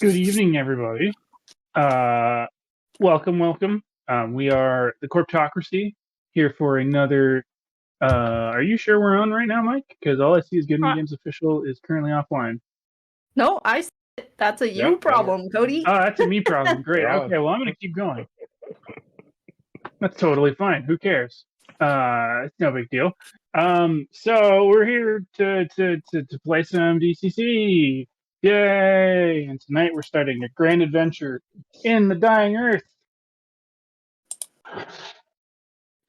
Good evening, everybody. Welcome. We are the Corptocracy here for another. Are you sure we're on right now, Mike? Because all I see is Goodman Games Official is currently offline. No, that's a you problem, Cody. Oh, that's a me problem. Great. Yeah. Okay, well, I'm going to keep going. That's totally fine. Who cares? It's no big deal. So we're here to play some DCC. Yay! And tonight we're starting a grand adventure in the Dying Earth.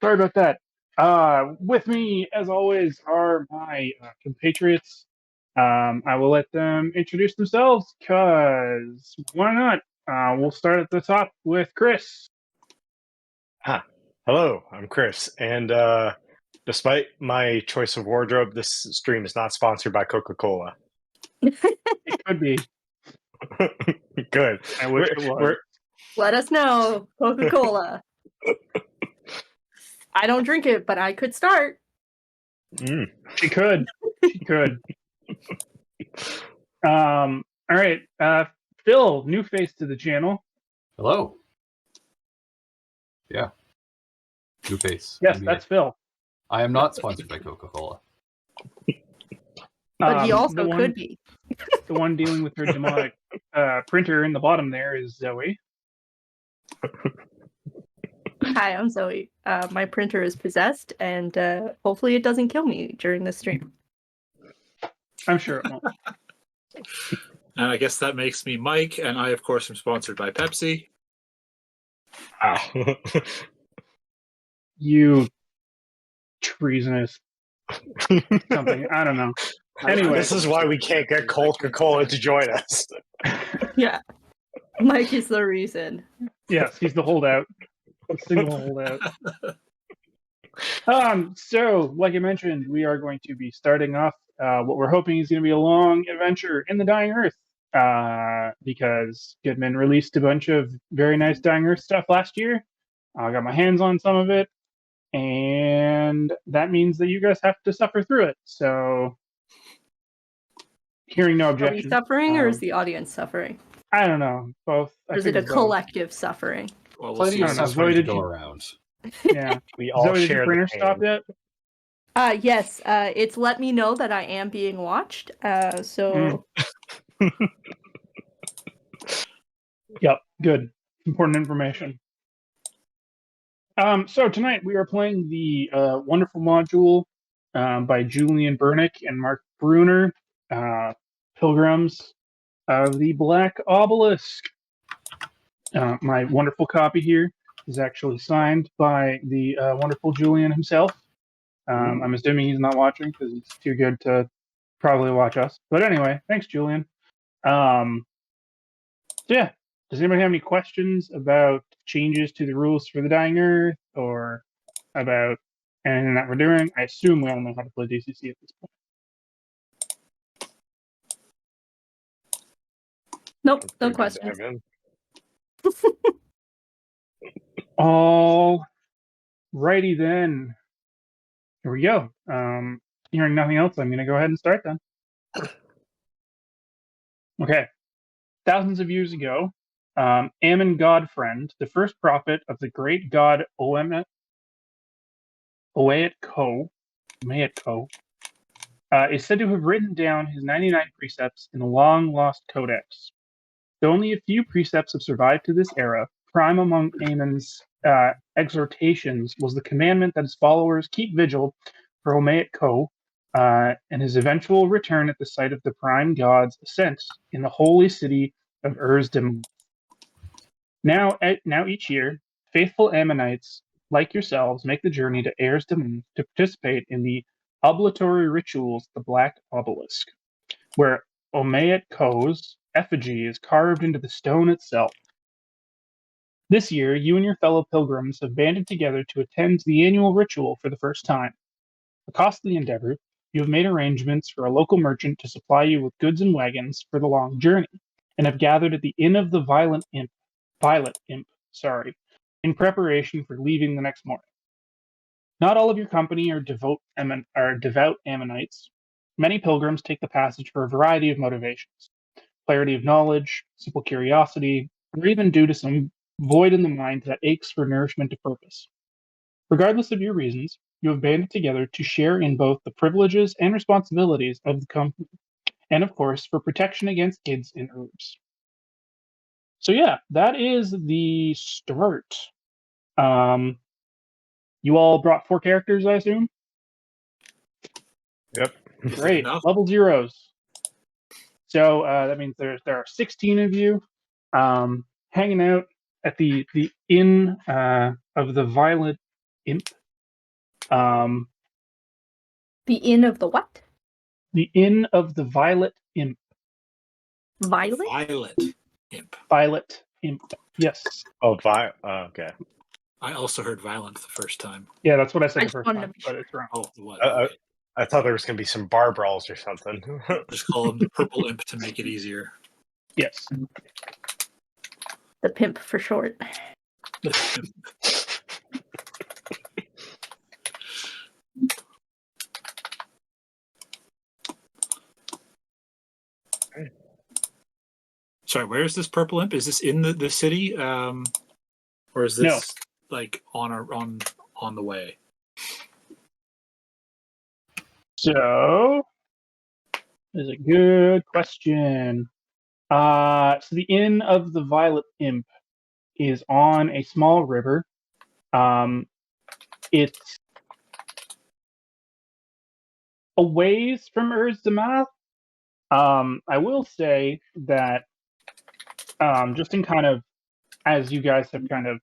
Sorry about that. With me, as always, are my compatriots. I will let them introduce themselves, because why not? We'll start at the top with Chris. Hello, I'm Chris, and despite my choice of wardrobe, this stream is not sponsored by Coca-Cola. It could be. Good. I wish it was. Let us know, Coca-Cola. I don't drink it, but I could start. She could. All right. Phil, new face to the channel. Hello. Yeah. New face. Yes, Indeed. that's Phil. I am not sponsored by Coca-Cola. But he also could be. The one dealing with her demonic printer in the bottom there is Zoe. Hi, I'm Zoe. My printer is possessed, and hopefully it doesn't kill me during the stream. I'm sure it won't. And I guess that makes me Mike, and I, of course, am sponsored by Pepsi. You treasonous something. I don't know. Anyway, this is why we can't get Coca-Cola to join us. Yeah. Mike is the reason. Yes, he's the holdout. A single holdout. So, like I mentioned, we are going to be starting off what we're hoping is going to be a long adventure in the Dying Earth. Because Goodman released a bunch of very nice Dying Earth stuff last year. I got my hands on some of it, and that means that you guys have to suffer through it. So, hearing no Are objection. we suffering, or is the audience suffering? I don't know. Both. Or is it a collective suffering? Well, we'll see. I don't know. Zoe, did go you... around. Yeah. We all Zoe, did share your printer the pain. stop yet? Yes. It's let me know that I am being watched. So. Yep. Good. Important information. So tonight we are playing the wonderful module by Julian Bernick and Mark Bruner, Pilgrims of the Black Obelisk. My wonderful copy here is actually signed by the wonderful Julian himself. I'm assuming he's not watching because he's too good to probably watch us. But anyway, thanks, Julian. Yeah. Does anybody have any questions about changes to the rules for the Dying Earth or about anything that we're doing? I assume we all know how to play DCC at this point. Nope, no questions. All righty then. Here we go. Hearing nothing else, I'm going to go ahead and start then. Okay. Thousands of years ago, Ammon Godfriend, the first prophet of the great god Oeatco, is said to have written down his 99 precepts in a long-lost codex. Though only a few precepts have survived to this era, prime among Ammon's exhortations was the commandment that his followers keep vigil for Oeatco and his eventual return at the site of the prime god's ascent in the holy city of Urs-Dim. Now each year, faithful Ammonites like yourselves make the journey to Urs-Dim to participate in the oblatory rituals of the Black Obelisk, where Oeatco's effigy is carved into the stone itself. This year, you and your fellow pilgrims have banded together to attend the annual ritual for the first time. A costly endeavor, you have made arrangements for a local merchant to supply you with goods and wagons for the long journey, and have gathered at the Inn of the Violet Imp, in preparation for leaving the next morning. Not all of your company are devout Ammonites. Many pilgrims take the passage for a variety of motivations. clarity of knowledge, simple curiosity, or even due to some void in the mind that aches for nourishment to purpose. Regardless of your reasons, you have banded together to share in both the privileges and responsibilities of the company, and of course, for protection against kids and herbs. So yeah, that is the start. You all brought 4 characters, I assume? Yep. Great. Enough. Level zeros. So that means there are 16 of you hanging out at the Inn of the Violet Imp. The Inn of the what? The Inn of the Violet Imp. Violet? Violet imp. Violet Imp. Yes. Oh, okay. I also heard violent the first time. Yeah, that's what I I said the just first wanted time, to be but sure. it's wrong. Oh, what? I, I thought there was going to be some bar brawls or something. Just call him the purple imp to make it easier. Yes. The pimp for short. Sorry, where is this purple imp? Is this in the city? Or is this like on the way? So, is a good question. So the Inn of the Violet Imp is on a small river. It's a ways from Urzamath. I will say that just in kind of as you guys have kind of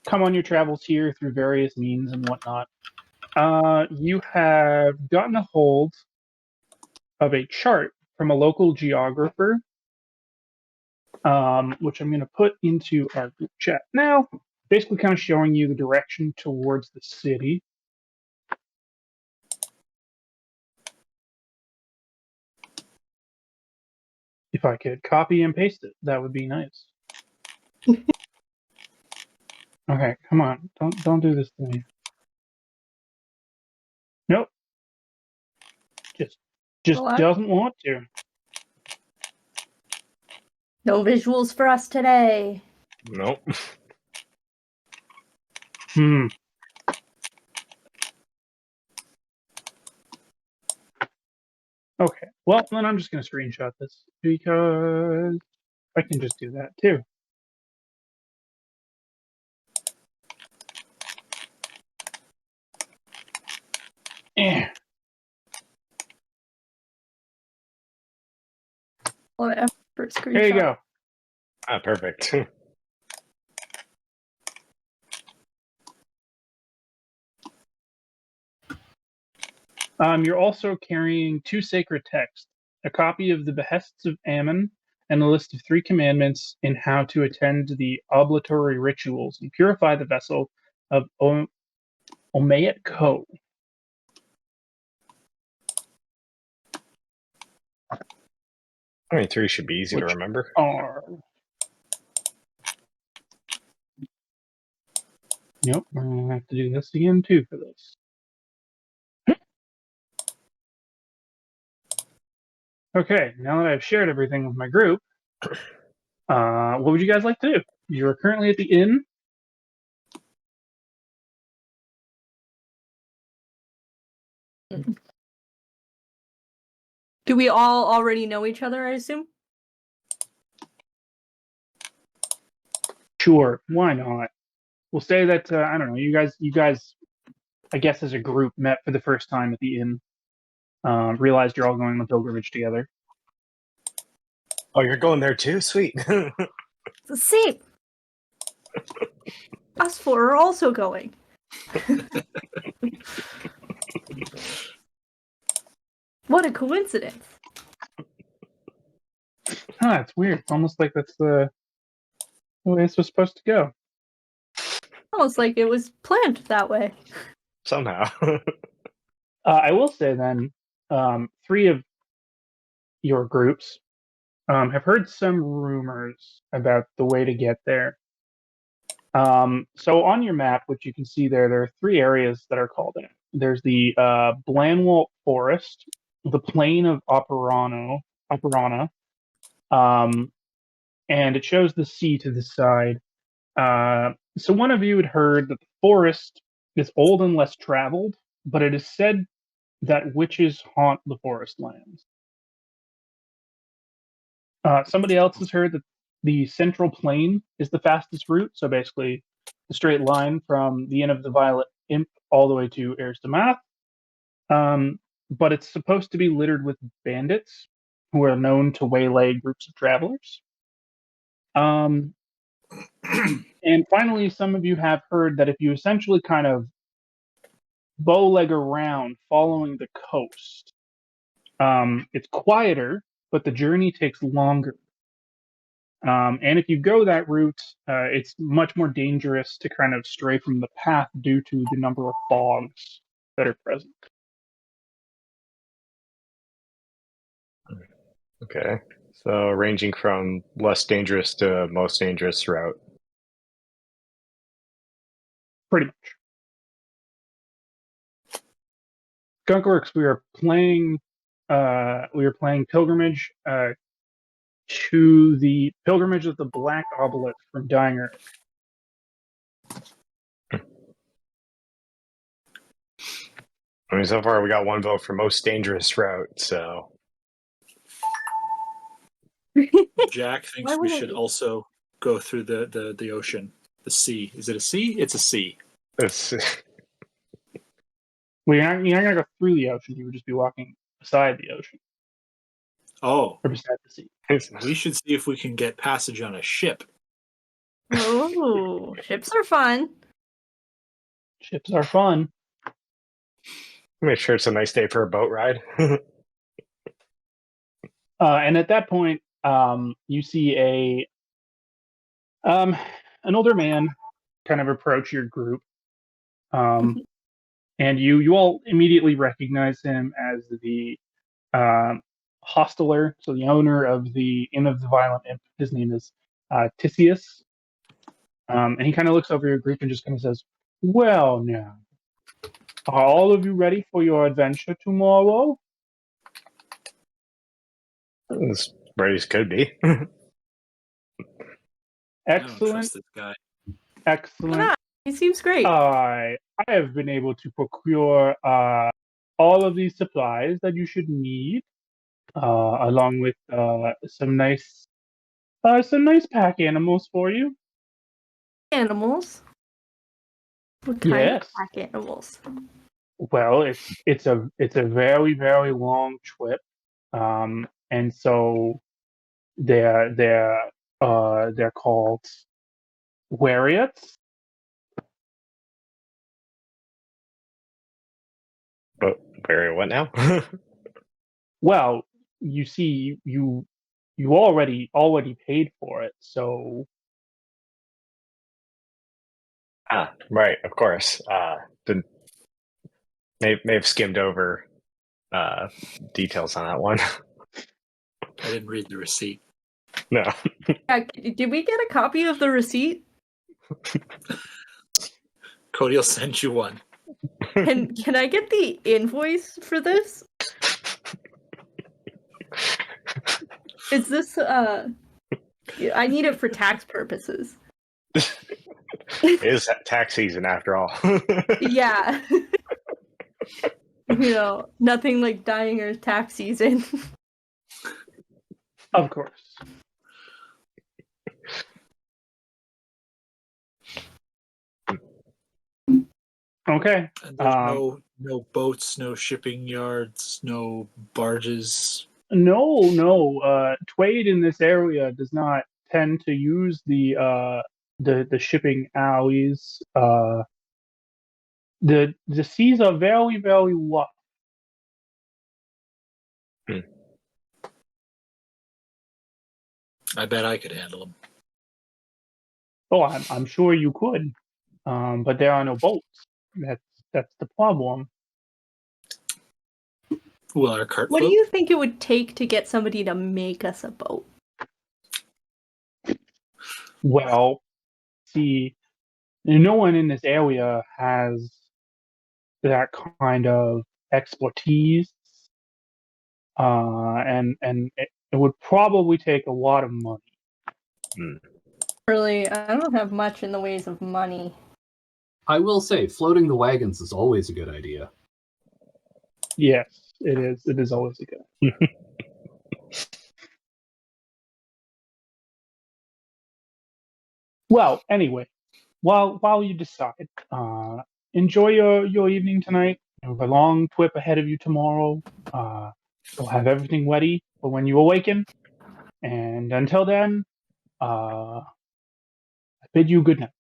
come on your travels here through various means and whatnot, you have gotten a hold of a chart from a local geographer, which I'm going to put into our group chat now, basically kind of showing you the direction towards the city. If I could copy and paste it, that would be nice. Okay, come on. Don't do this to me. Nope. Just Well, doesn't want to. No visuals for us today. Nope. Okay. Well, then I'm just going to screenshot this because I can just do that too. Well, effort screenshot. There you go. Perfect. You're also carrying 2 sacred texts, a copy of the Behests of Ammon, and a list of 3 commandments in how to attend the oblatory rituals and purify the vessel of Omayet Ko. I mean, 3 should be easy to Which remember. are... Nope, I'm going to have to do this again too for this. Okay, now that I've shared everything with my group, what would you guys like to do? You're currently at the inn. Do we all already know each other, I assume? Sure, why not? We'll say that I don't know. You guys, I guess as a group, met for the first time at the inn. Realized you're all going on the pilgrimage together. Oh, you're going there too? Sweet. It's the same. Us 4 are also going. What a coincidence. Huh, it's weird. It's almost like that's the way this was supposed to go. Almost like it was planned that way. Somehow. I will say then, 3 of your groups have heard some rumors about the way to get there. So on your map, which you can see there are 3 areas that are called out. There's the Blanwalt Forest, the Plain of Operana, And it shows the sea to the side. So one of you had heard that the forest is old and less traveled, but it is said that witches haunt the forest lands. Somebody else has heard that the central plain is the fastest route, so basically the straight line from the Inn of the Violet Imp all the way to Airs to Math. But it's supposed to be littered with bandits who are known to waylay groups of travelers. And finally, some of you have heard that if you essentially kind of bowleg around following the coast, it's quieter, but the journey takes longer. And if you go that route, it's much more dangerous to kind of stray from the path due to the number of fogs that are present. Okay. So ranging from less dangerous to most dangerous route. Pretty much. Skunkworks, we are playing Pilgrimage to the Pilgrimage of the Black Obelisk from Dying Earth. I mean, so far we got one vote for most dangerous route, so Jack thinks Why we wouldn't should you? also go through the ocean. The sea. Is it a sea? It's a sea. it's Well, you're not going to go through the ocean. You would just be walking beside the ocean Oh, or beside the sea. we should see if we can get passage on a ship. Oh, ships are fun. Ships are fun. make sure it's a nice day for a boat ride. And at that point, you see an older man kind of approach your group, and you all immediately recognize him as the hosteler, so the owner of the Inn of the Violent Imp. His name is Tisius, and he kind of looks over your group and just kind of says, "Well, now, are all of you ready for your adventure tomorrow?" As ready as could be. I don't Excellent, trust this guy. Why excellent. not? He seems great. I have been able to procure all of these supplies that you should need, along with some nice pack animals for you. Animals. What kind Yes. of pack animals? Well, it's a very, very long trip, and so they're called wariots. But where what now? Well, you see, you already paid for it, so Right, of course. Didn't may have skimmed over details on that one. I didn't read the receipt. No. Yeah, did we get a copy of the receipt? Cody will send you one. Can I get the invoice for this? Is this I need it for tax purposes. It is tax season after all. Yeah. You know, nothing like Dying Earth tax season. of course. Okay. And there's no boats, no shipping yards, no barges. No. Trade in this area does not tend to use the shipping alleys. The seas are very, very rough. I bet I could handle them. Oh, I'm sure you could, but there are no boats. That's the problem. Will our cart What do float? you think it would take to get somebody to make us a boat? Well, see, no one in this area has that kind of expertise, and it would probably take a lot of money. Really, I don't have much in the ways of money. I will say, floating the wagons is always a good idea. Yes, it is. It is always a good. Well, anyway, while you decide, enjoy your evening tonight. You have a long trip ahead of you tomorrow. You'll have everything ready for when you awaken. And until then, I bid you good night.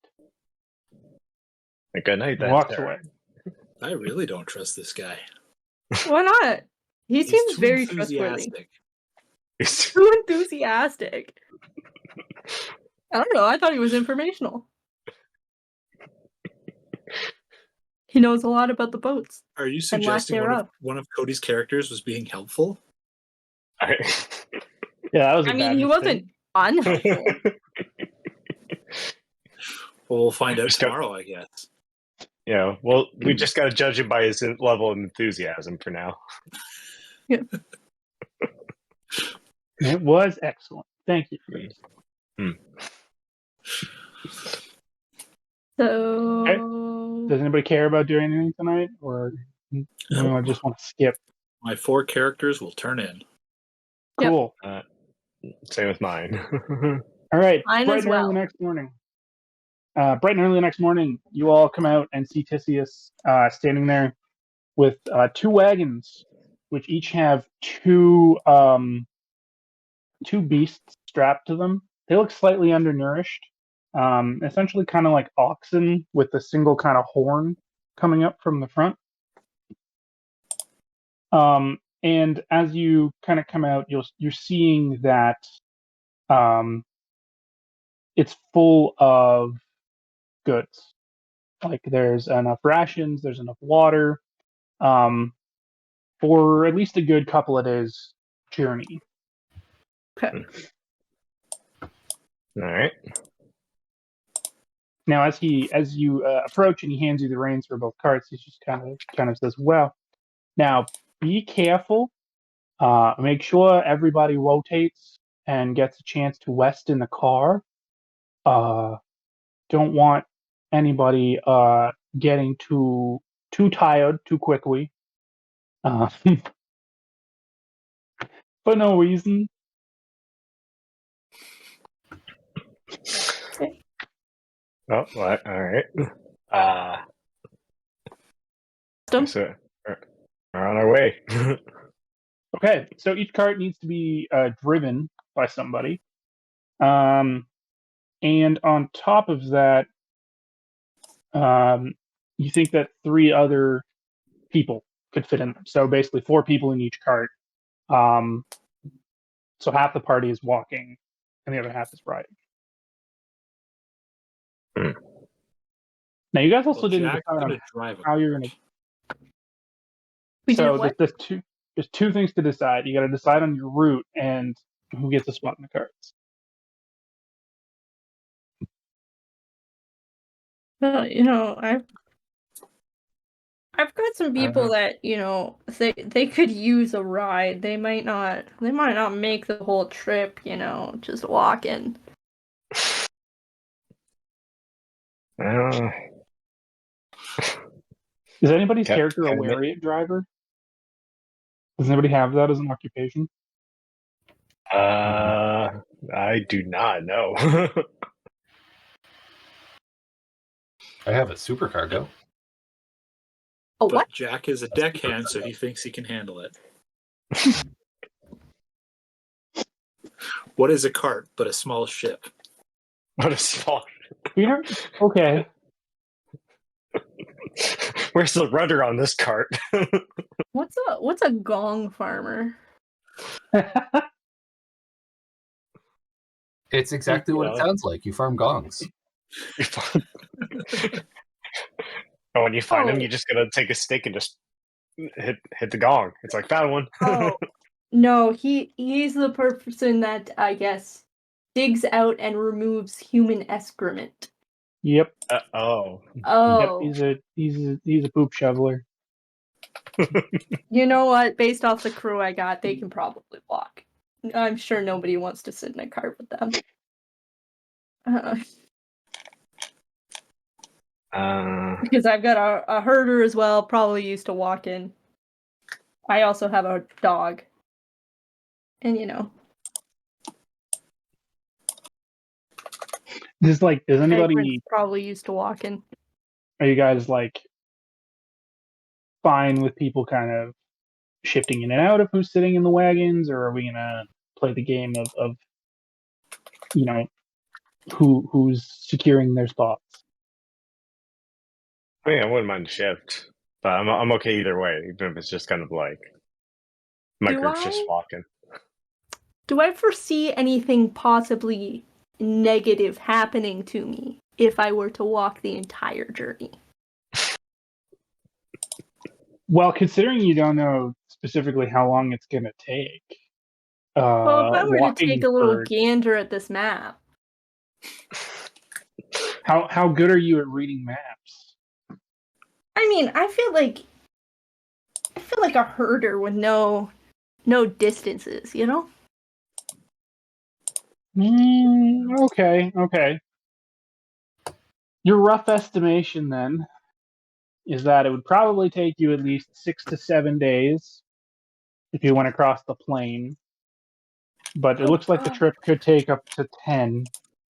Good night, then. Walks away. I really don't trust this guy. Why not? He He's seems too very trustworthy. enthusiastic. Too enthusiastic. I don't know. I thought he was informational. He knows a lot about the boats. Are you And lack suggesting thereof. one of Cody's characters was being helpful? Yeah, that was. I mean, he wasn't unhelpful. Well, we'll find out Just go- tomorrow, I guess. Yeah, well, we just got to judge him by his level of enthusiasm for now. It was excellent. Thank you. So, Does anybody care about doing anything tonight, or do you just want to skip? My 4 characters will turn in. Yep. Cool. Same with mine. All right. Mine bright as and well. early next morning. Bright and early the next morning, you all come out and see Tisius standing there with 2 wagons, which each have two beasts strapped to them. They look slightly undernourished, essentially kind of like oxen with a single kind of horn coming up from the front. And as you kind of come out, you're seeing that it's full of goods. Like there's enough rations, there's enough water, for at least a good couple of days journey. okay. All right. Now, as you approach and he hands you the reins for both carts, he just kind of says, "Well, now be careful. Make sure everybody rotates and gets a chance to rest in the car. Don't want anybody getting too tired too quickly for no reason." Oh, what? All right. So we're on our way. Okay, so each cart needs to be driven by somebody. And on top of that, you think that 3 other people could fit in them. So basically 4 people in each cart. So half the party is walking and the other half is riding. Now you guys also Well, didn't Jack's decide gonna on drive a how you're cart. going to. We So did what? there's 2 things to decide. You got to decide on your route and who gets a spot in the carts. You know, I've got some people that, you know, they could use a ride. They might not make the whole trip, you know, just walking. Is anybody's Can- character a can I- lariat driver? Does anybody have that as an occupation? I do not know. I have a supercargo. Oh, But what? Jack is a deckhand, so he thinks he can handle it. What is a cart but a small ship? What a small. Peter? Okay. Where's the rudder on this cart? What's a gong farmer? It's exactly what it Yeah. sounds like. You farm gongs. Oh, when you find them, Oh. you just gotta take a stick and just hit the gong. It's like, found one. Oh no, he's the person that I guess digs out and removes human excrement. Yep. Oh. Oh, Yep. He's a poop shoveler. you know what? Based off the crew I got, they can probably walk. I'm sure nobody wants to sit in a cart with them. Because I've got a herder as well, probably used to walk in. I also have a dog. And Does anybody Pilgrims probably used to walk in. are you guys fine with people kind of shifting in and out of who's sitting in the wagons, or are we gonna play the game of who's securing their spots? I mean, I wouldn't mind a shift, but I'm okay either way, even if it's just kind of like my group's just walking. Do I foresee anything possibly negative happening to me if I were to walk the entire journey? Well, considering you don't know specifically how long it's gonna take, Well, if I were to walking take a little for gander at this map, how good are you at reading maps? I mean, I feel like a herder with no distances, Okay. Your rough estimation then is that it would probably take you at least 6 to 7 days if you went across the plain. But it looks like the trip could take up to 10,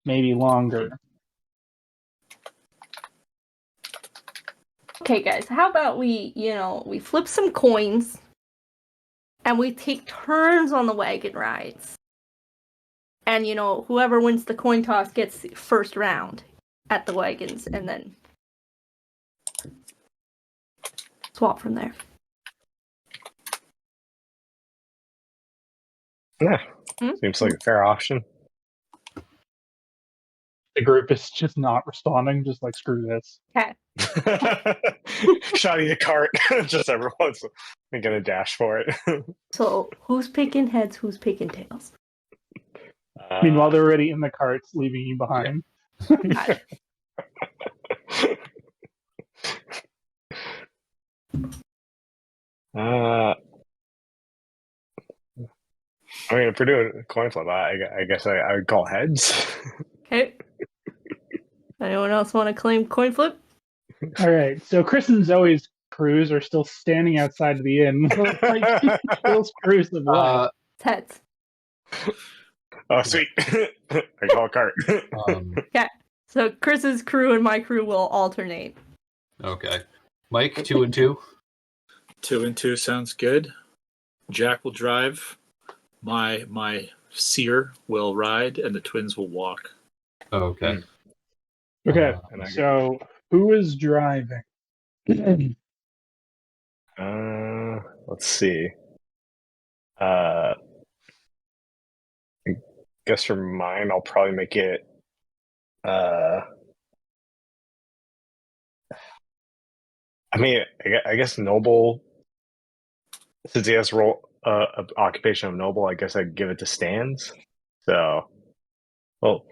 maybe longer. Okay, guys, how about we flip some coins and we take turns on the wagon rides. And, whoever wins the coin toss gets the first round at the wagons, and then swap from there. Yeah, seems like a fair option. The group is just not responding, just screw this. Okay. Shoddy the cart. Just everyone's gonna dash for it. So, who's picking heads, who's picking tails? Meanwhile, they're already in the carts, leaving you behind. Yeah. I mean, if we're doing a coin flip, I guess I would call heads. Okay. Anyone else want to claim coin flip? All right, so Chris and Zoe's crews are still standing outside of the inn. Bill's crews have left. It's heads. Oh, sweet. I call a cart. Okay. So Chris's crew and my crew will alternate. Okay. Mike, 2 and 2. 2 and 2 sounds good. Jack will drive. My seer will ride, and the twins will walk. Okay. Okay, so who is driving? Let's see. I guess for mine, I'll probably make it. I mean, I guess noble. Since he has role occupation of noble, I guess I'd give it to Stans. So, well,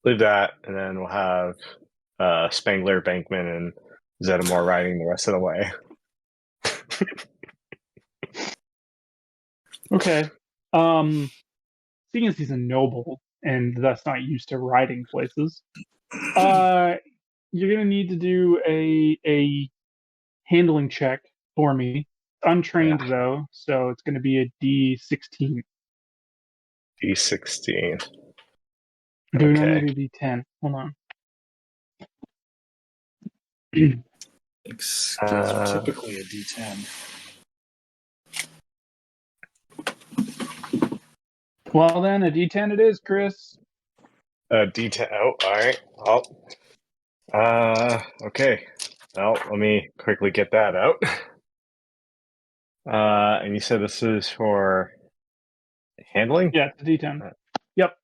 leave that, and then we'll have Spangler, Bankman, and Zeddemore riding the rest of the way. Okay. Seeing as he's a noble and thus not used to riding places, you're gonna need to do a handling check for me. Untrained though, so it's gonna be a D16. D16. Do we Okay. normally do D10? Hold on. Skills are typically a D10. Well then, a D10 it is, Chris. D10. Oh, all right. Okay. Well, let me quickly get that out. And you said this is for handling? Yeah, it's a D10. Yep.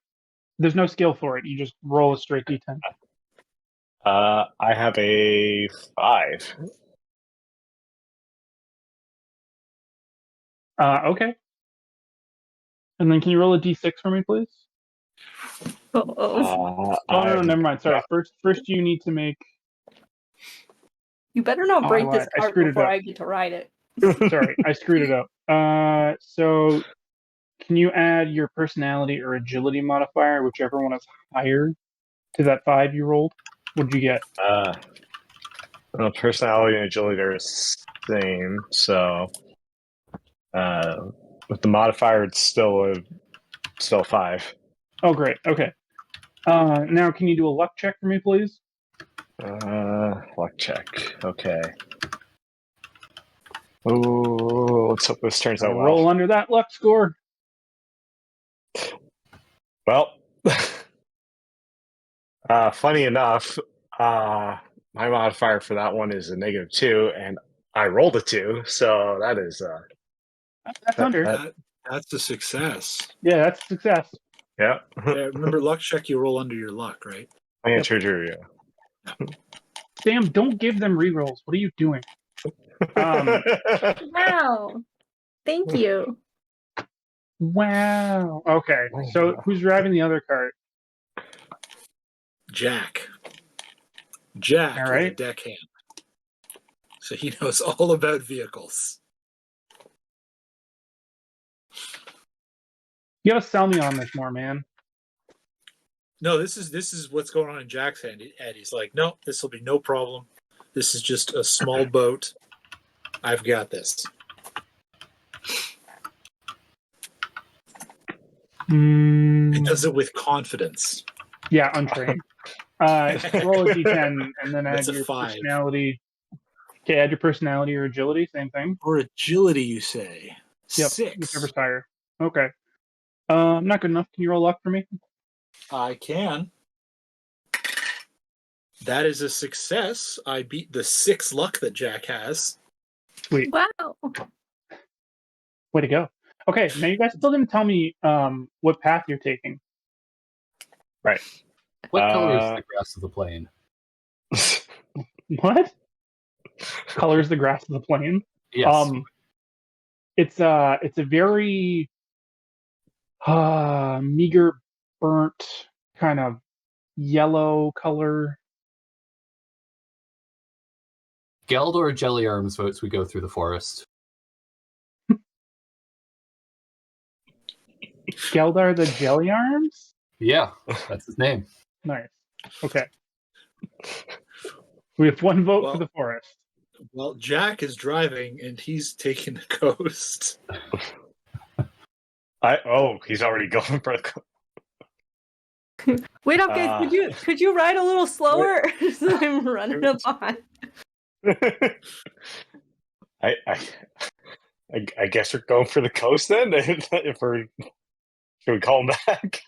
There's no skill for it. You just roll a straight D10. I have a 5. Okay. And then can you roll a D6 for me, please? Oh, no, never mind. Sorry. First you need to make. You better not break this I cart screwed it before up. I get to ride it. Sorry, I screwed it up. So can you add your personality or agility modifier, whichever one is higher, to that 5 you rolled? What did you get? Well, personality and agility are the same, so with the modifier, it's still 5. Oh, great. Okay. Now, can you do a luck check for me, please? Luck check. Okay. Oh, let's hope this turns out well. Roll under that luck score. Well, funny enough, my modifier for that one is a -2, and I rolled a 2, so that is That's under. That's a success. Yeah, that's a success. Yeah. Remember, luck check, you roll under your luck, right? Yeah, true, yeah. Sam, don't give them rerolls. What are you doing? Wow. Thank you. Wow. Okay. So who's driving the other cart? Jack. All Is a right. deckhand. So he knows all about vehicles. You gotta sell me on this more, man. No, this is what's going on in Jack's head. He's like, no, this will be no problem. This is just a small boat. I've got this. He does it with confidence. Yeah, untrained. Roll a d10 and then That's add a your 5. personality. Okay, add your personality or agility, same thing. Or agility, you say? Yep, 6. whichever's higher. Okay. Not good enough. Can you roll luck for me? I can. That is a success. I beat the 6 luck that Jack has. Sweet. Wow. Way to go. Okay, now you guys still didn't tell me what path you're taking. Right. What color is the grass of the plain? What? Colors the grass of the plain? Yes. It's a very meager, burnt, kind of yellow color. Geldor Jelly Arms votes we go through the forest. Geldar the Jelly Arms? Yeah, that's his name. Nice. Okay. We have one vote for the forest. Well, Jack is driving and he's taking the coast. He's already going for the. Wait up, guys. Could you ride a little slower? I'm running up on. I guess we're going for the coast then. If we're, should we call him back?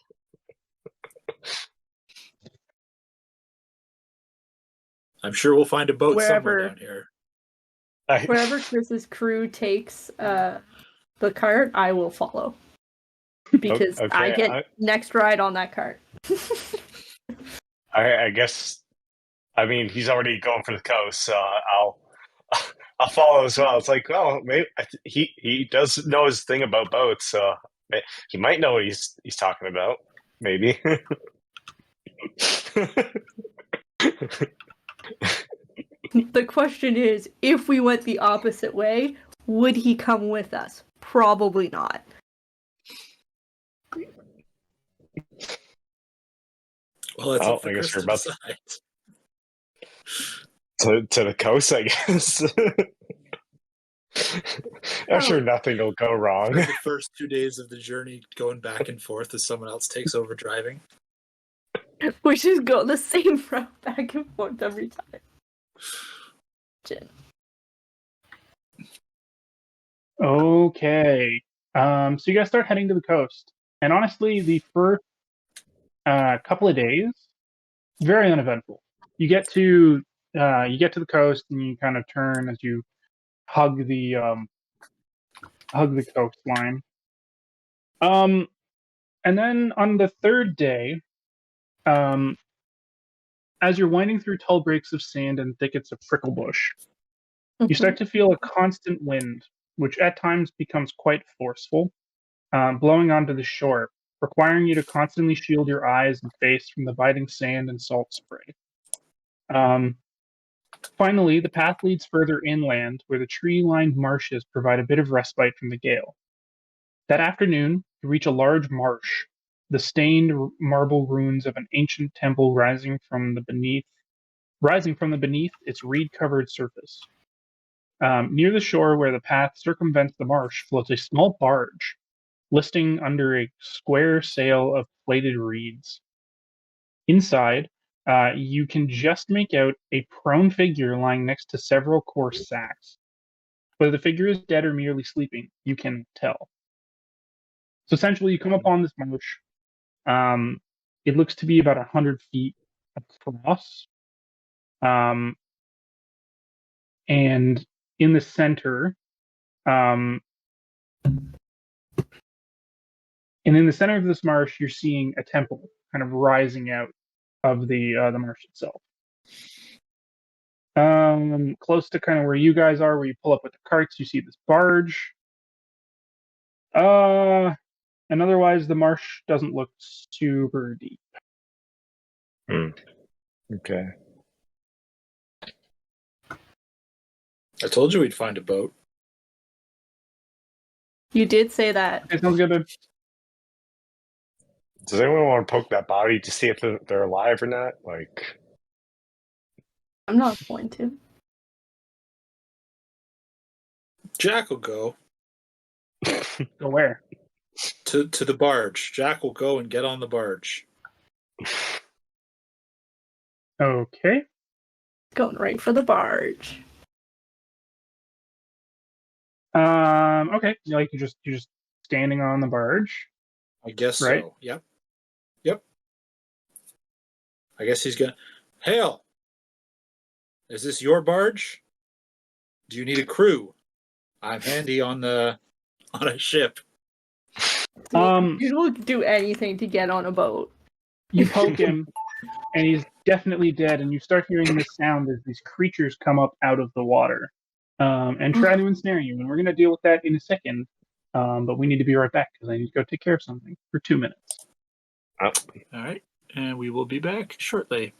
I'm sure we'll find a boat somewhere down here. Wherever Chris's crew takes the cart, I will follow. Because Okay, I get next ride on that cart. I guess. I mean, he's already going for the coast, so I'll follow as well. It's like, well, maybe he does know his thing about boats, so he might know what he's talking about. Maybe. The question is, if we went the opposite way, would he come with us? Probably not. Well, that's up for I guess Chris we're to about decide. to the coast, I guess. I'm sure nothing will go wrong. For the first 2 days of the journey, going back and forth as someone else takes over driving. We just go the same route back and forth every time. Okay. So you guys start heading to the coast. And honestly, the first couple of days, very uneventful. You get to the coast and you kind of turn as you hug the coastline. And then on the third day, as you're winding through tall breaks of sand and thickets of pricklebush, you start to feel a constant wind, which at times becomes quite forceful, blowing onto the shore, requiring you to constantly shield your eyes and face from the biting sand and salt spray. Finally, the path leads further inland, where the tree-lined marshes provide a bit of respite from the gale. That afternoon, you reach a large marsh, the stained marble ruins of an ancient temple rising from the beneath its reed-covered surface. Near the shore where the path circumvents the marsh floats a small barge, listing under a square sail of plaited reeds. Inside, you can just make out a prone figure lying next to several coarse sacks. Whether the figure is dead or merely sleeping, you can tell. So essentially, you come upon this marsh. It looks to be about 100 feet across. And in the center, of this marsh, you're seeing a temple kind of rising out of the marsh itself. Close to kind of where you guys are, where you pull up with the carts, you see this barge. And otherwise, the marsh doesn't look super deep. Okay. I told you we'd find a boat. You did say that. Okay, sounds good, babe. Does anyone want to poke that body to see if they're alive or not? Like, I'm not going to. Jack will go Go where? to the barge. Jack will go and get on the barge. Okay. Going right for the barge. Okay. You're just standing on the barge. I guess Right. so. Yep. I guess he's gonna. Hail! Is this your barge? Do you need a crew? I'm handy on a ship. You don't do anything to get on a boat. You poke him, and he's definitely dead. And you start hearing this sound as these creatures come up out of the water, and try to ensnare you. And we're gonna deal with that in a second. But we need to be right back because I need to go take care of something for 2 minutes. All right, and we will be back shortly.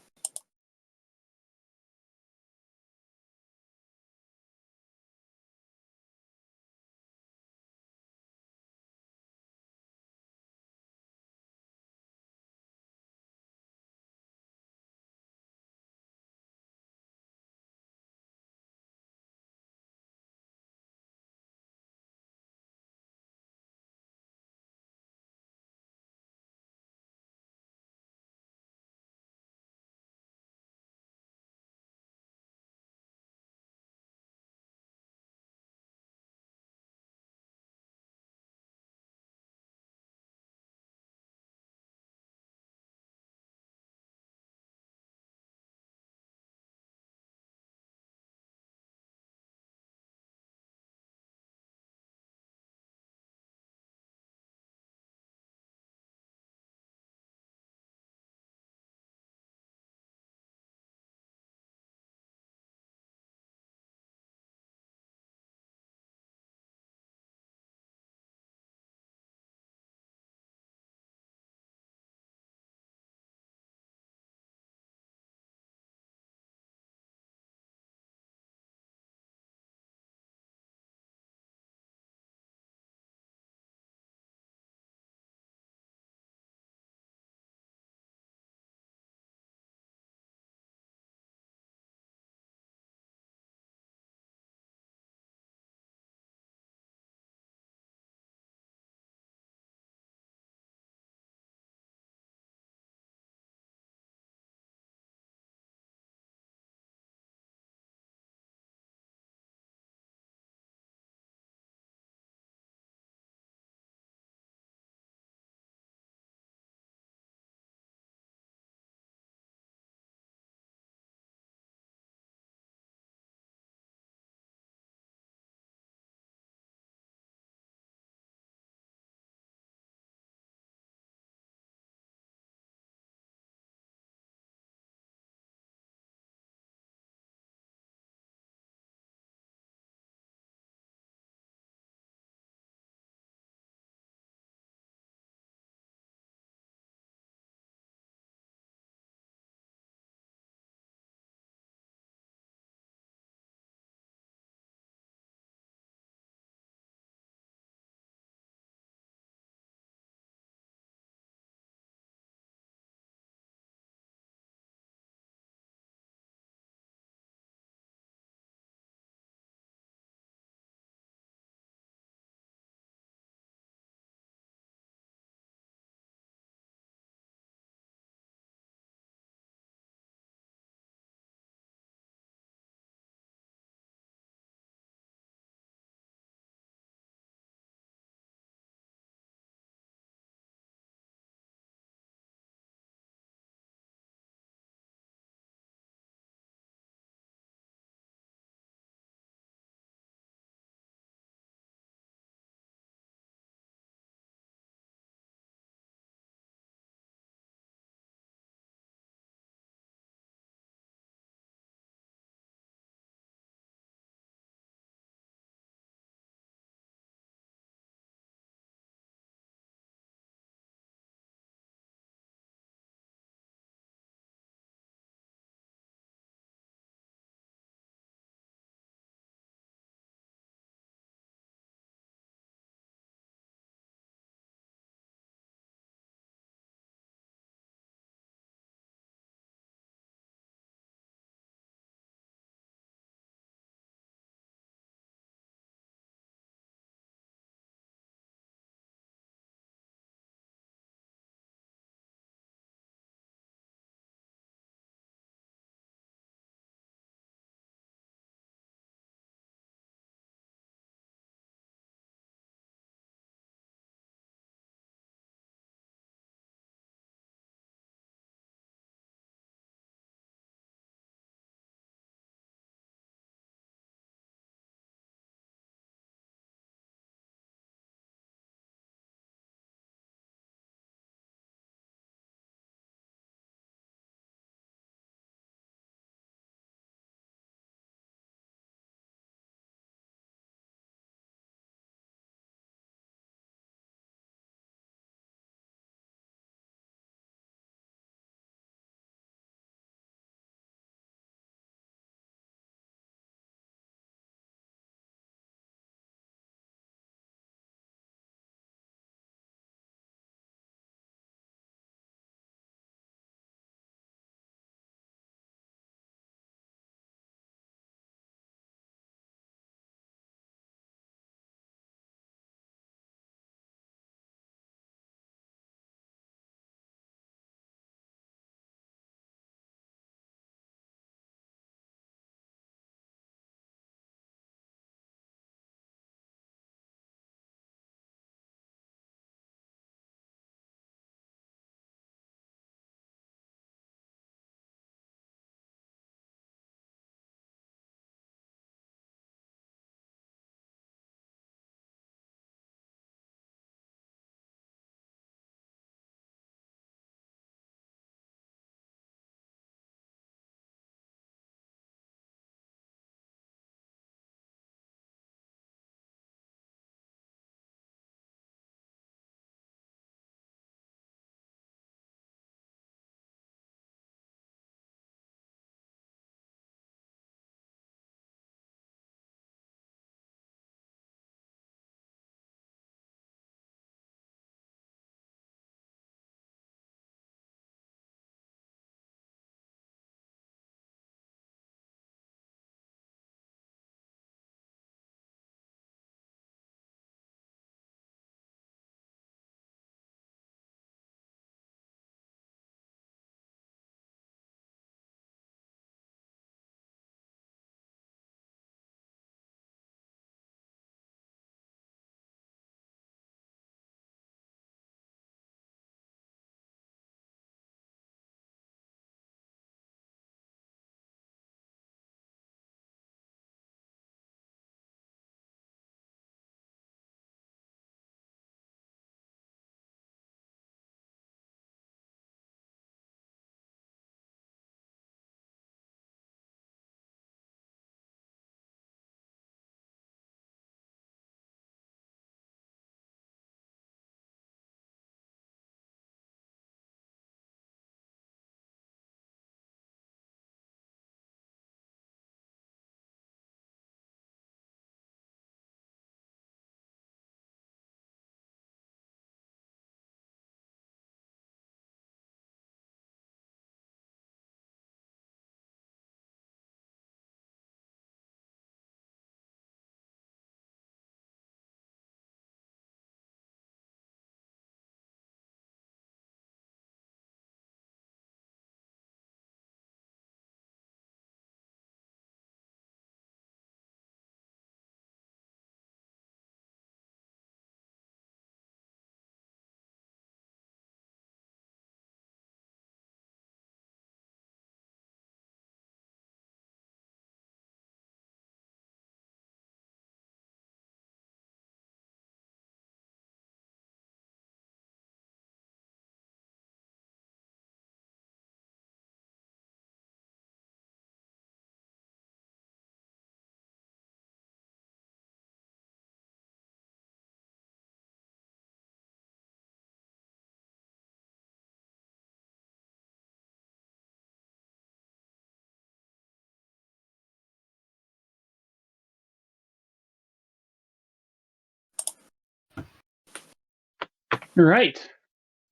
Right.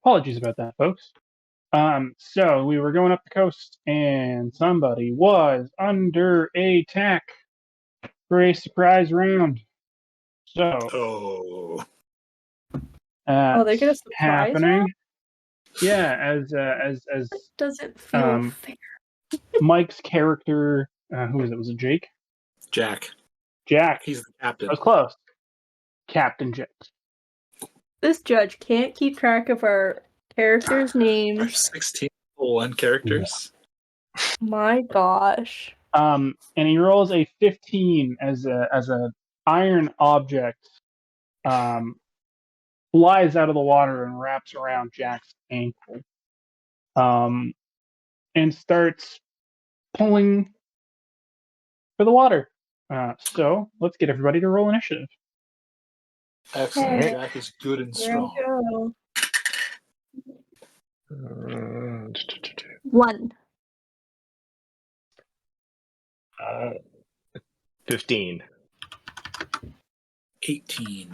Apologies about that, folks. So we were going up the coast, and somebody was under attack for a surprise round. So Oh, Oh, they get a that's surprise happening. round? Yeah, as Doesn't feel fair. Mike's character, who was it? Was it Jake? Jack. Jack. He's the captain. That was close. Captain Jack. This judge can't keep track of our characters' Our names. 16 one characters. My gosh. And he rolls a 15 as a iron object flies out of the water and wraps around Jack's ankle. And starts pulling for the water. So let's get everybody to roll initiative. Excellent. Hey. Jack is good and Here we strong. go. 1. 15. 18.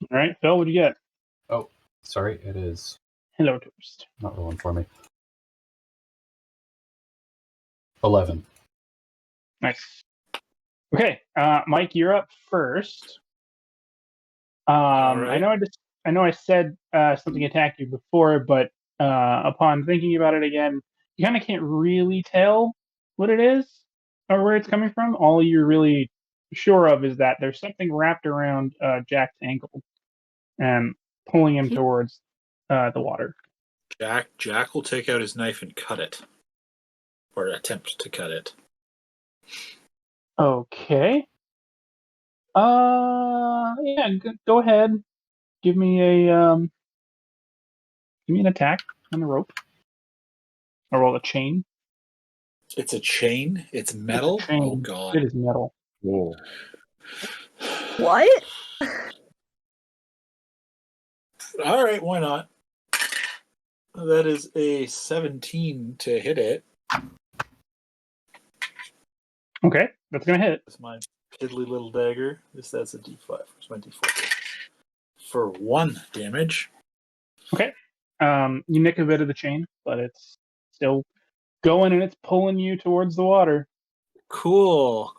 All right, Phil, what'd you get? Oh, sorry, it is Hello, Toast. not rolling for me. 11. Nice. Okay, Mike, you're up first. All right. I know I said something attacked you before, but upon thinking about it again, you kind of can't really tell what it is or where it's coming from. All you're really sure of is that there's something wrapped around Jack's ankle and pulling him towards the water. Jack will take out his knife and cut it, or attempt to cut it. Okay. Yeah, go ahead. Give me an attack on the rope. Or roll a chain. It's a chain. It's metal. It's a chain. Oh god. It is metal. Whoa. What? All right, why not? That is a 17 to hit it. Okay, that's gonna hit. That's my piddly little dagger. That's a D5. Where's my D4? For 1 damage. Okay. You nick a bit of the chain, but it's still going and it's pulling you towards the water. Cool.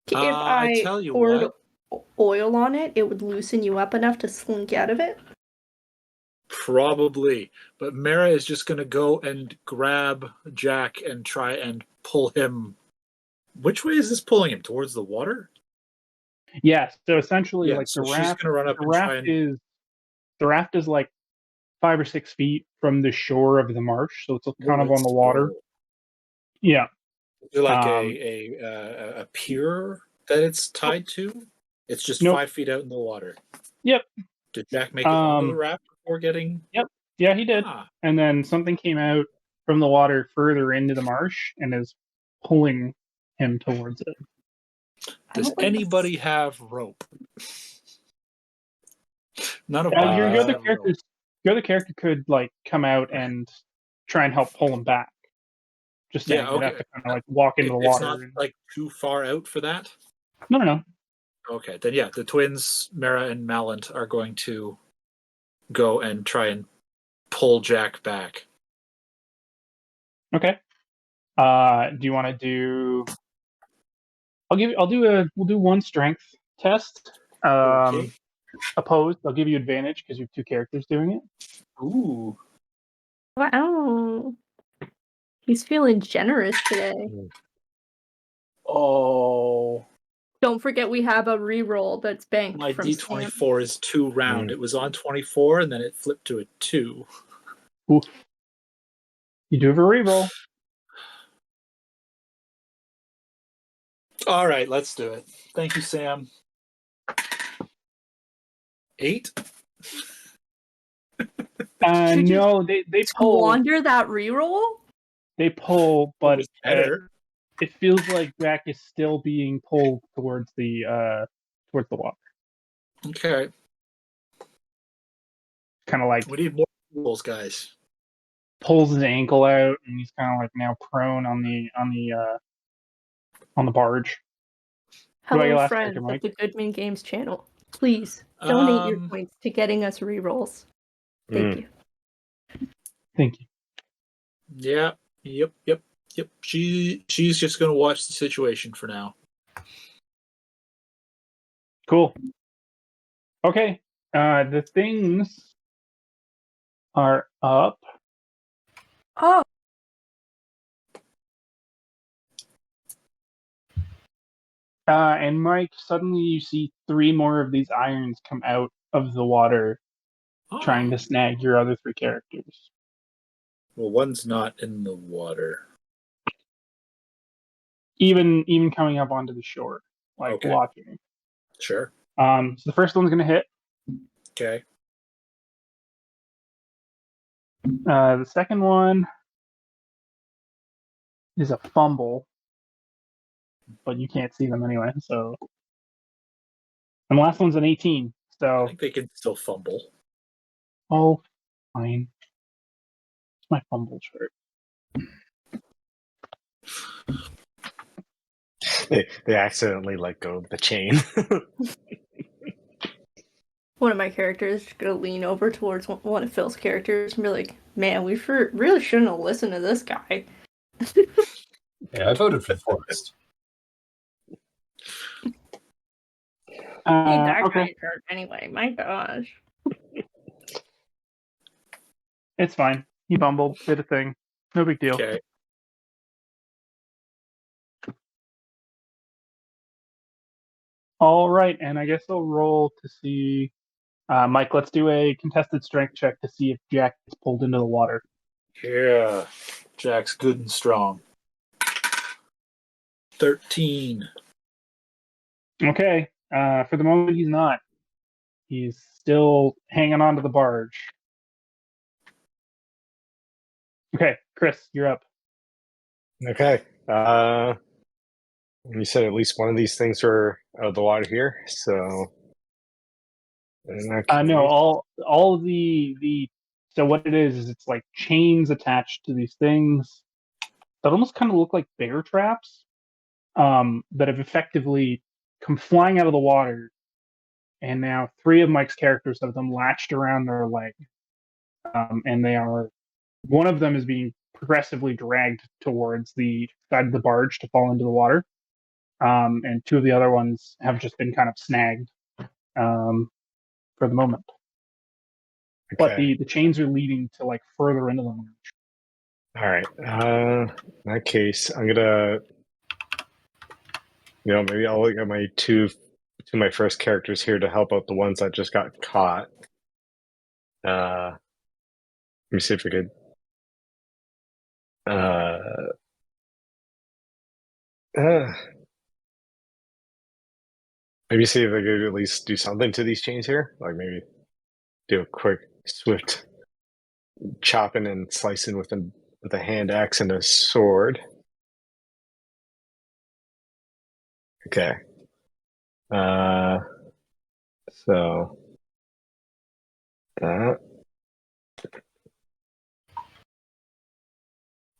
If I tell you poured what. oil on it, it would loosen you up enough to slink out of it? Probably. But Mara is just going to go and grab Jack and try and pull him. Which way is this pulling him? Towards the water? Yeah, so essentially Yeah, like so the she's raft, going to run up the and try raft and... the raft is like 5 or 6 feet from the shore of the marsh, so it's kind of on the water. Yeah. Is there like a pier that it's tied to? It's just Nope. 5 feet out in the water. Yep. Did Jack make it onto the raft before getting... Yep. Yeah, he did. Ah. And then something came out from the water further into the marsh and is pulling him towards it. Does anybody have rope? None of Your my other character could like come out and try and help pull him back. Just saying, Yeah, you'd have okay. to kind of like walk into the It's water. not like too far out for that? No. Okay, then yeah, the twins, Mara and Mallant, are going to go and try and pull Jack back. Okay. Do you want to do? We'll do one strength test. Okay. Opposed, I'll give you advantage because you have 2 characters doing it. Ooh. Wow. He's feeling generous today. Oh. Don't forget we have a reroll that's banked My from D24 is 2 round. It was on 24 and then it flipped to a 2. Oof. You do have a reroll. All right, let's do it. Thank you, Sam. 8? Should you No, they pull. squander that reroll? They pull, but It's better. it feels like Jack is still being pulled towards the water. Okay. Kind of like We need more rules, guys. pulls his ankle out, and he's kind of like now prone on the barge. What about your Hello, last friends character, of Mike? the Goodman Games channel. Please donate your Um, points to getting us rerolls. Thank you. Thank you. Yeah. Yep. She's just gonna watch the situation for now. Cool. Okay. The things are up. Oh, And Mike, suddenly you see 3 more of these irons come out of the water, trying to snag your other 3 characters. Well, one's not in the water. Even coming up onto the shore, like Okay. walking. Sure. So the first one's gonna hit. Okay. The second one is a fumble, but you can't see them anyway. So, and the last one's an 18. I So, think they can still fumble. oh, fine. It's my fumble chart. They accidentally let go of the chain. one of my characters is gonna lean over towards one of Phil's characters and be like, "Man, we really shouldn't have listened to this guy." Yeah, I voted for Forrest. Need that Okay, guy hurt anyway. My gosh. it's fine. He bumbled, did a thing. No big deal. Okay. All right, and I guess I'll roll to see. Mike, let's do a contested strength check to see if Jack gets pulled into the water. Yeah. Jack's good and strong. 13. Okay. For the moment, he's not. He's still hanging on to the barge. Okay, Chris, you're up. Okay. You said at least one of these things are out of the water here, so. In that No, case- all of the so what it is it's like chains attached to these things that almost kind of look like bear traps, that have effectively come flying out of the water, and now 3 of Mike's characters have them latched around their leg, and they are one of them is being progressively dragged towards the side of the barge to fall into the water, and 2 of the other ones have just been kind of snagged, for the moment. But Okay. the chains are leading to like further into the marsh. All right. In that case, I'm gonna, maybe I'll look at my two of my first characters here to help out the ones that just got caught. Let me see if we could. Maybe see if I could at least do something to these chains here. Like maybe do a quick, swift chopping and slicing with a hand axe and a sword. Okay. So that.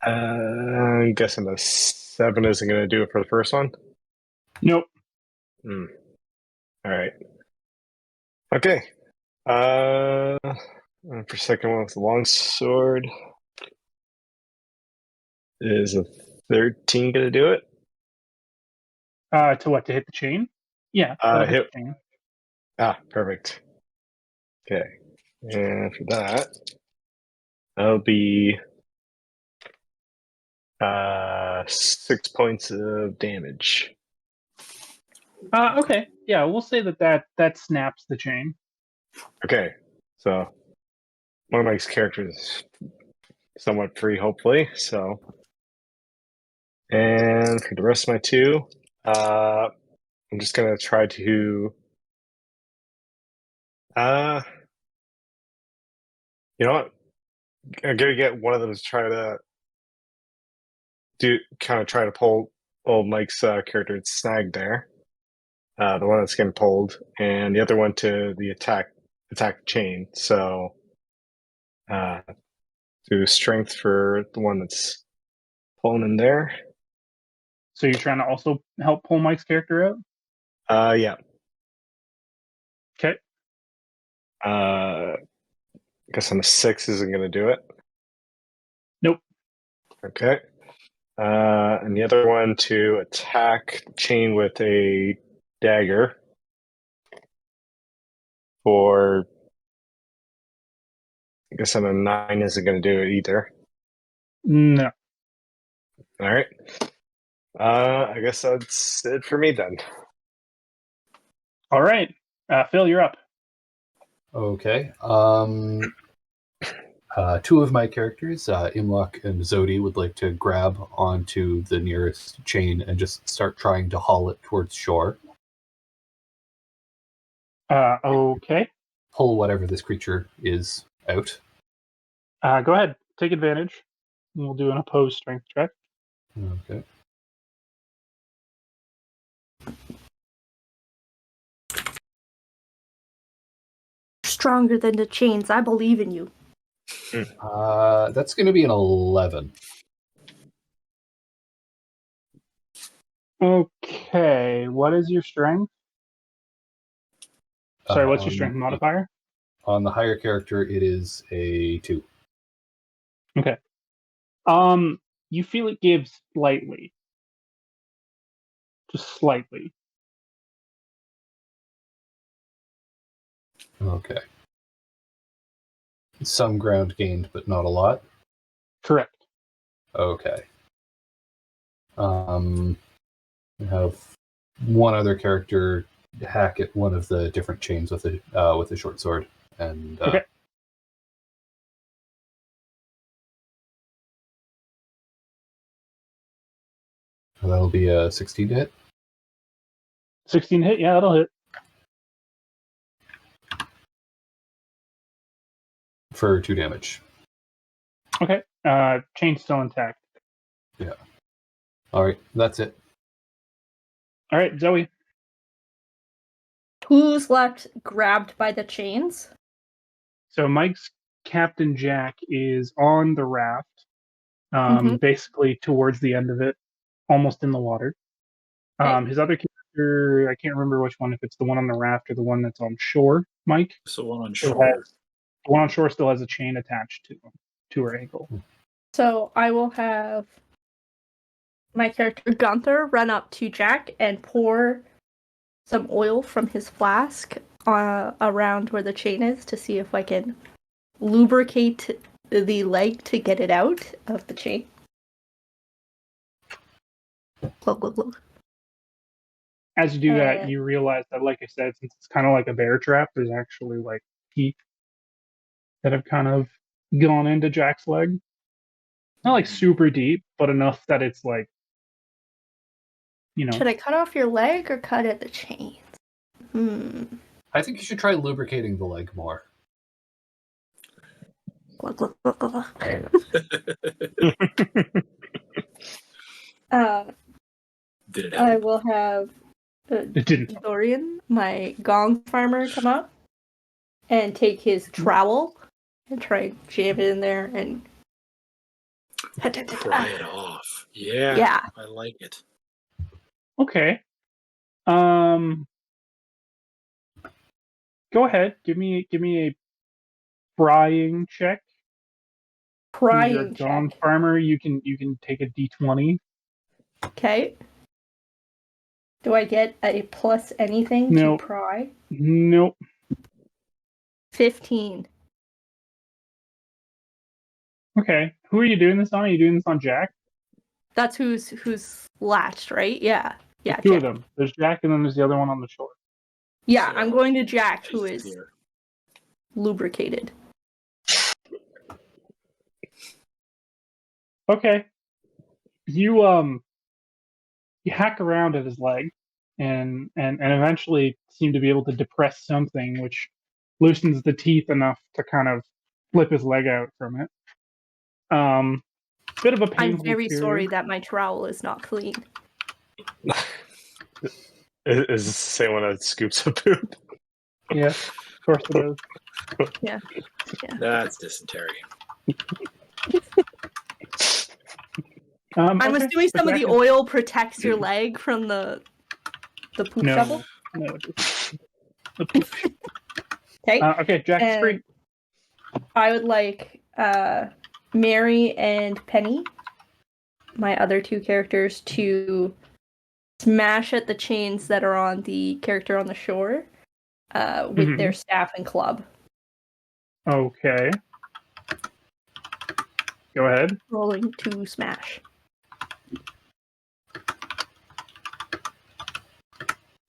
I'm guessing the 7 isn't going to do it for the first one. Nope. All right. Okay. For second one with the long sword, is a 13 going to do it? To what? To hit the chain? Yeah. that'll Hit. the chain. Perfect. Okay. And for that, that'll be 6 points of damage. Okay. Yeah, we'll say that snaps the chain. Okay. So one of my characters is somewhat free, hopefully. So, and for the rest of my 2, I'm just gonna try to. You know what? I'm gonna get one of them to try to try to pull old Mike's character. It's snagged there. The one that's getting pulled, and the other one to the attack chain. So, do strength for the one that's pulling in there. So you're trying to also help pull Mike's character out? Yeah. Okay. Guess on a 6 isn't going to do it. Nope. Okay. And the other one to attack chain with a dagger for. I guess on a 9 isn't going to do it either. No. All right. I guess that's it for me then. All right. Phil, you're up. Okay. Two of my characters, Imlock and Zodi, would like to grab onto the nearest chain and just start trying to haul it towards shore. Okay. Pull whatever this creature is out. Go ahead. Take advantage. We'll do an opposed strength check. Okay. Stronger than the chains. I believe in you. That's going to be an 11. Okay. What is your strength? Sorry, what's your strength On- modifier? On the higher character, it is a 2. Okay. You feel it gives slightly. Just slightly. Okay. Some ground gained, but not a lot. Correct. Okay. I have one other character hack at one of the different chains with a short sword, and Okay. that'll be a 16 to hit 16 hit? Yeah, that'll hit. for 2 damage. Okay. Chain's still intact. All right, that's it. All right, Zoe. Who's left grabbed by the chains? So Mike's Captain Jack is on the raft, basically towards the end of it, almost in the water. Okay. His other character, I can't remember which one, if it's the one on the raft or the one that's on shore, Mike. So one on Still shore. The one on shore still has a chain attached to her ankle. So I will have my character Gunther run up to Jack and pour some oil from his flask around where the chain is to see if I can lubricate the leg to get it out of the chain. Glug, glug, glug. As you do that, you realize that, like I said, since it's kind of like a bear trap, there's actually like teeth that have kind of gone into Jack's leg. Not like super deep, but enough that it's like, Should I cut off your leg or cut at the chains? I think you should try lubricating the leg more. Glug, glug, glug, glug. Did it I help? will have It didn't. Dorian, my gong farmer, come up and take his trowel and try and jam it in there and Pry it off. Yeah. Yeah. I like it. Okay. Go ahead. Give me a prying check. You're a Prying gone check. farmer. You can take a d20. Okay. Do I get a plus anything Nope. to pry? Nope. 15. Okay. Who are you doing this on? Are you doing this on Jack? That's who's latched, right? Yeah. Yeah. Two of Jack. them. There's Jack, and then there's the other one on the shore. Yeah, So, I'm going to Jack, who Jesus is dear. lubricated. Okay. You hack around at his leg, and eventually seem to be able to depress something, which loosens the teeth enough to kind of flip his leg out from it. Bit of a painful I'm very sorry period. that my trowel is not clean. Is this the same one that scoops a poop? Yes, of course it is. Yeah. That's dysentery. I'm Okay, assuming but some of Jack the is- oil protects your leg from the poop No. shovel. No. Okay. Okay, Jack's And free. I would like Mary and Penny, my other two characters, to smash at the chains that are on the character on the shore with their staff and club. Okay. Go ahead. Rolling to smash.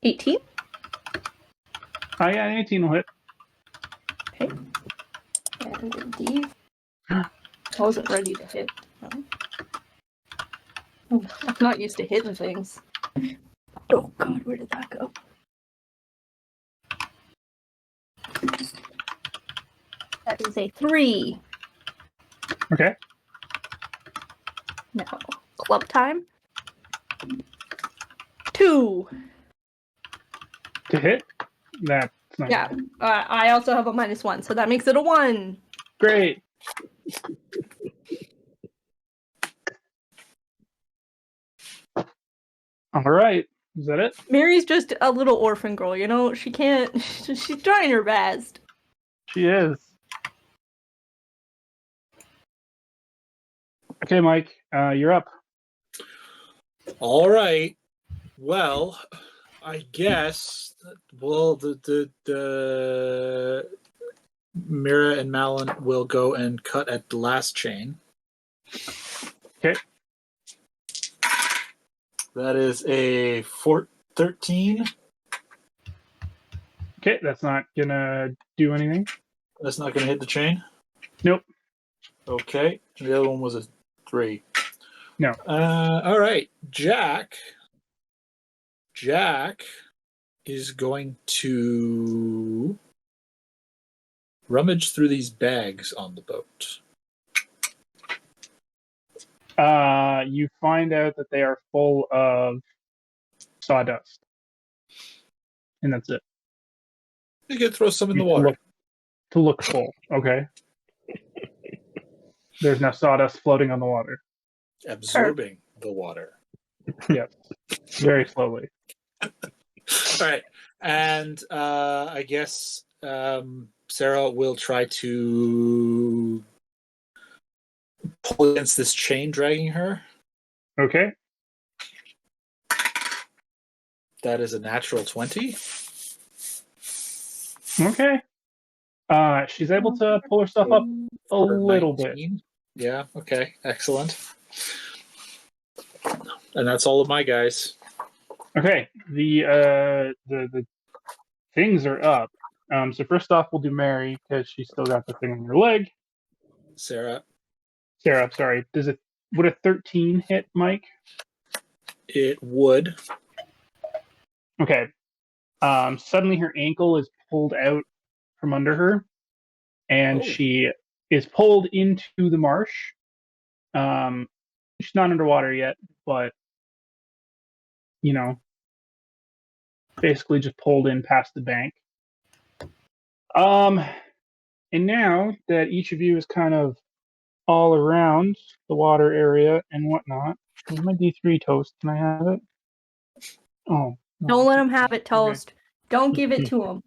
18. Yeah, 18 will hit. Okay. And indeed. I wasn't ready to hit. Oh, I'm not used to hitting things. Oh god, where did that go? That is a 3. Okay. Now, club time. 2. To hit? That's not Yeah, I also have a -1, so that makes it a 1. great. All right. Is that it? Mary's just a little orphan girl, you know? She can't... She's trying her best. She is. Okay, Mike, you're up. All right. Well, I guess. Well, the Mira and Malin will go and cut at the last chain. Okay. That is a 13. Okay, that's not gonna do anything. That's not going to hit the chain. Nope. Okay. The other one was a 3. No. All right. Jack is going to rummage through these bags on the boat. You find out that they are full of sawdust, and that's it. You can throw some in the water. To look full. Okay. There's no sawdust floating on the water. Absorbing the water. Yes. Very slowly. All right. And I guess Sarah will try to pull against this chain dragging her. Okay. That is a natural 20. Okay. She's able to pull herself up a For little bit. 19. Yeah, okay. Excellent. And that's all of my guys. Okay. The things are up. So first off, we'll do Mary because she's still got the thing on her leg. Sarah, Sarah, sorry. Would a 13 hit, Mike? it would. Okay. Suddenly her ankle is pulled out from under her, and Oh. she is pulled into the marsh. She's not underwater yet, but basically just pulled in past the bank. And now that each of you is kind of all around the water area and whatnot, where's my D3 toast? Can I have it? Oh. No. Don't let him have it, Toast. Don't give it to him.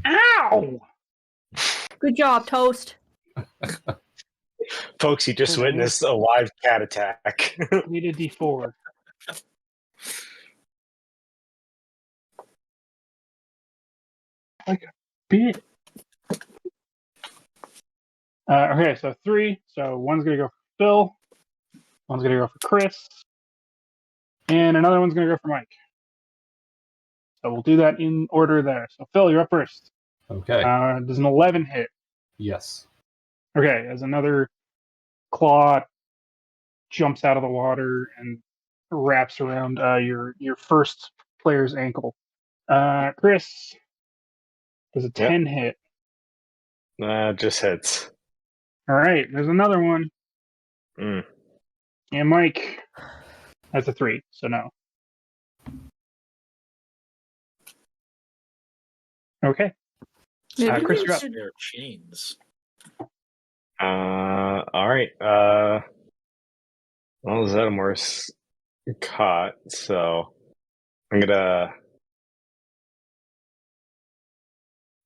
Ow! Good job, Toast. Folks, you just witnessed a live cat attack. Need a D4. Like a bit. Okay, so 3. So one's gonna go for Phil, one's gonna go for Chris, and another one's gonna go for Mike. So we'll do that in order there. So Phil, you're up first. Okay. Does an 11 hit? Yes. Okay, as another claw jumps out of the water and wraps around your first player's ankle. Chris, does a 10 hit? Just hits. All right, there's another one. Mm. And Mike, that's a 3, so no. Okay. Maybe Chris, we you're up. should- Their chains. All right. Well, Zedamore's caught, so I'm gonna.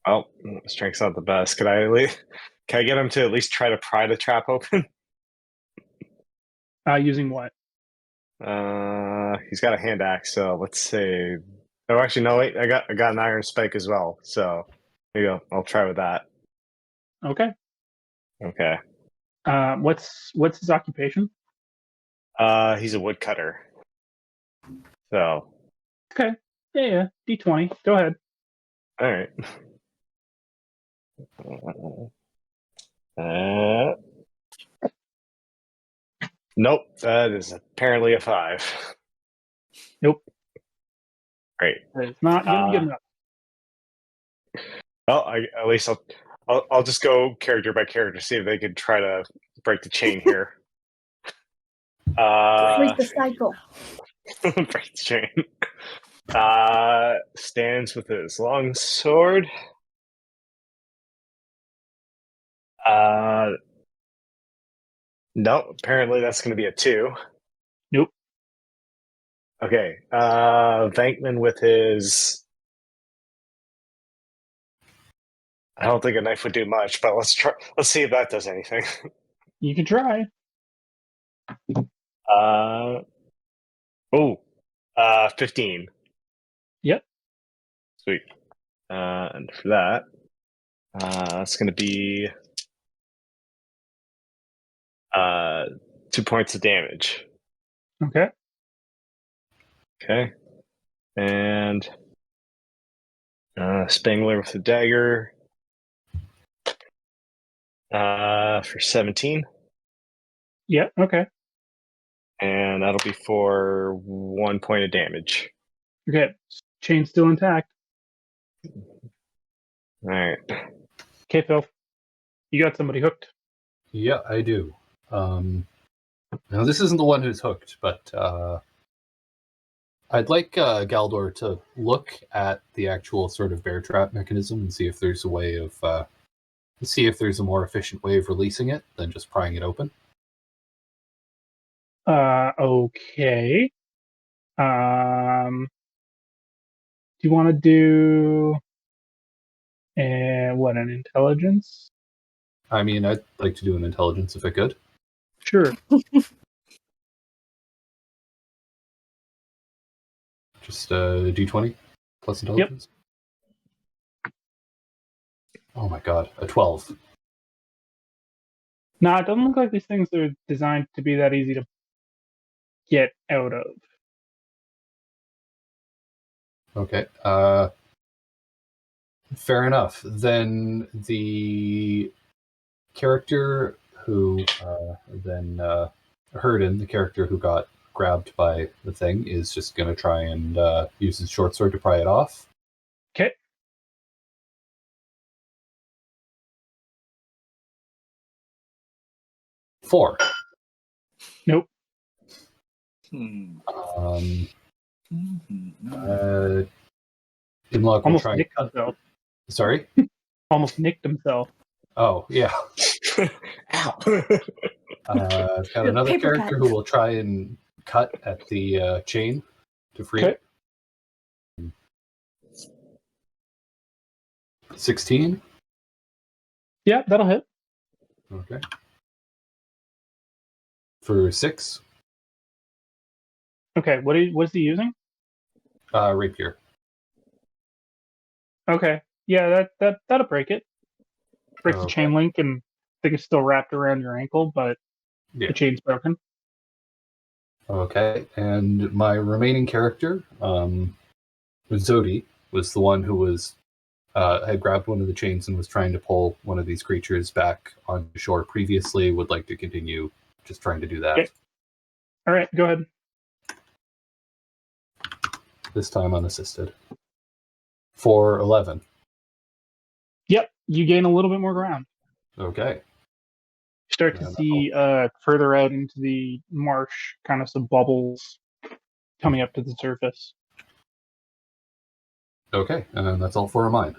Oh, strength's not the best. Can I get him to at least try to pry the trap open? Using what? He's got a hand axe, so let's say. Oh, actually, no. Wait, I got an iron spike as well. So there you go. I'll try with that. Okay. Okay. What's his occupation? He's a woodcutter. So. Okay. Yeah. D20. Go ahead. All right. Nope. That is apparently a 5. Nope. Great. It's not gonna be good enough. Well, at least I'll just go character by character, see if they could try to break the chain here. Break the cycle. Break the chain. Stands with his long sword. No, apparently that's going to be a 2. Nope. Okay. Vankman with his. I don't think a knife would do much, but let's try. Let's see if that does anything. You can try. 15. Yep. Sweet. And for that, it's going to be 2 points of damage. Okay. Okay. And Spangler with the dagger for 17. Yep. Okay. And that'll be for 1 point of damage. Okay. Chain's still intact. All right. Okay, Phil. You got somebody hooked. Yeah, I do. Now, this isn't the one who's hooked, but I'd like Galdor to look at the actual sort of bear trap mechanism and see if there's a way of see if there's a more efficient way of releasing it than just prying it open. Okay. Do you want to do an intelligence? I mean, I'd like to do an intelligence if I could. Sure. Just D20 plus intelligence. Oh my god, a 12. No, it doesn't look like these things are designed to be that easy to get out of. Okay. Fair enough. Then the character who then Herden, the character who got grabbed by the thing, is just going to try and use his short sword to pry it off. Okay. Four. Nope. Imlog will Almost try and nicked cut. himself. Sorry? Almost nicked himself. Oh, yeah. Ow. I've got Your another paper character cut. who will try and cut at the chain to free Okay. it. 16. Yeah, that'll hit. Okay. For 6, Okay, what's he using? rapier. Okay. Yeah, that'll break it. Breaks the Okay. chain link, and I think it's still wrapped around your ankle, but Yeah. the chain's broken. Okay, and my remaining character, Zodi, was the one who was had grabbed one of the chains and was trying to pull one of these creatures back onto shore previously. Would like to continue just trying to do that. Okay. All right, go ahead. This time unassisted. For 11. Yep, you gain a little bit more ground. Okay. You start to Yeah, see further out into the marsh, kind of some bubbles coming up to the surface. Okay, and that's all for mine.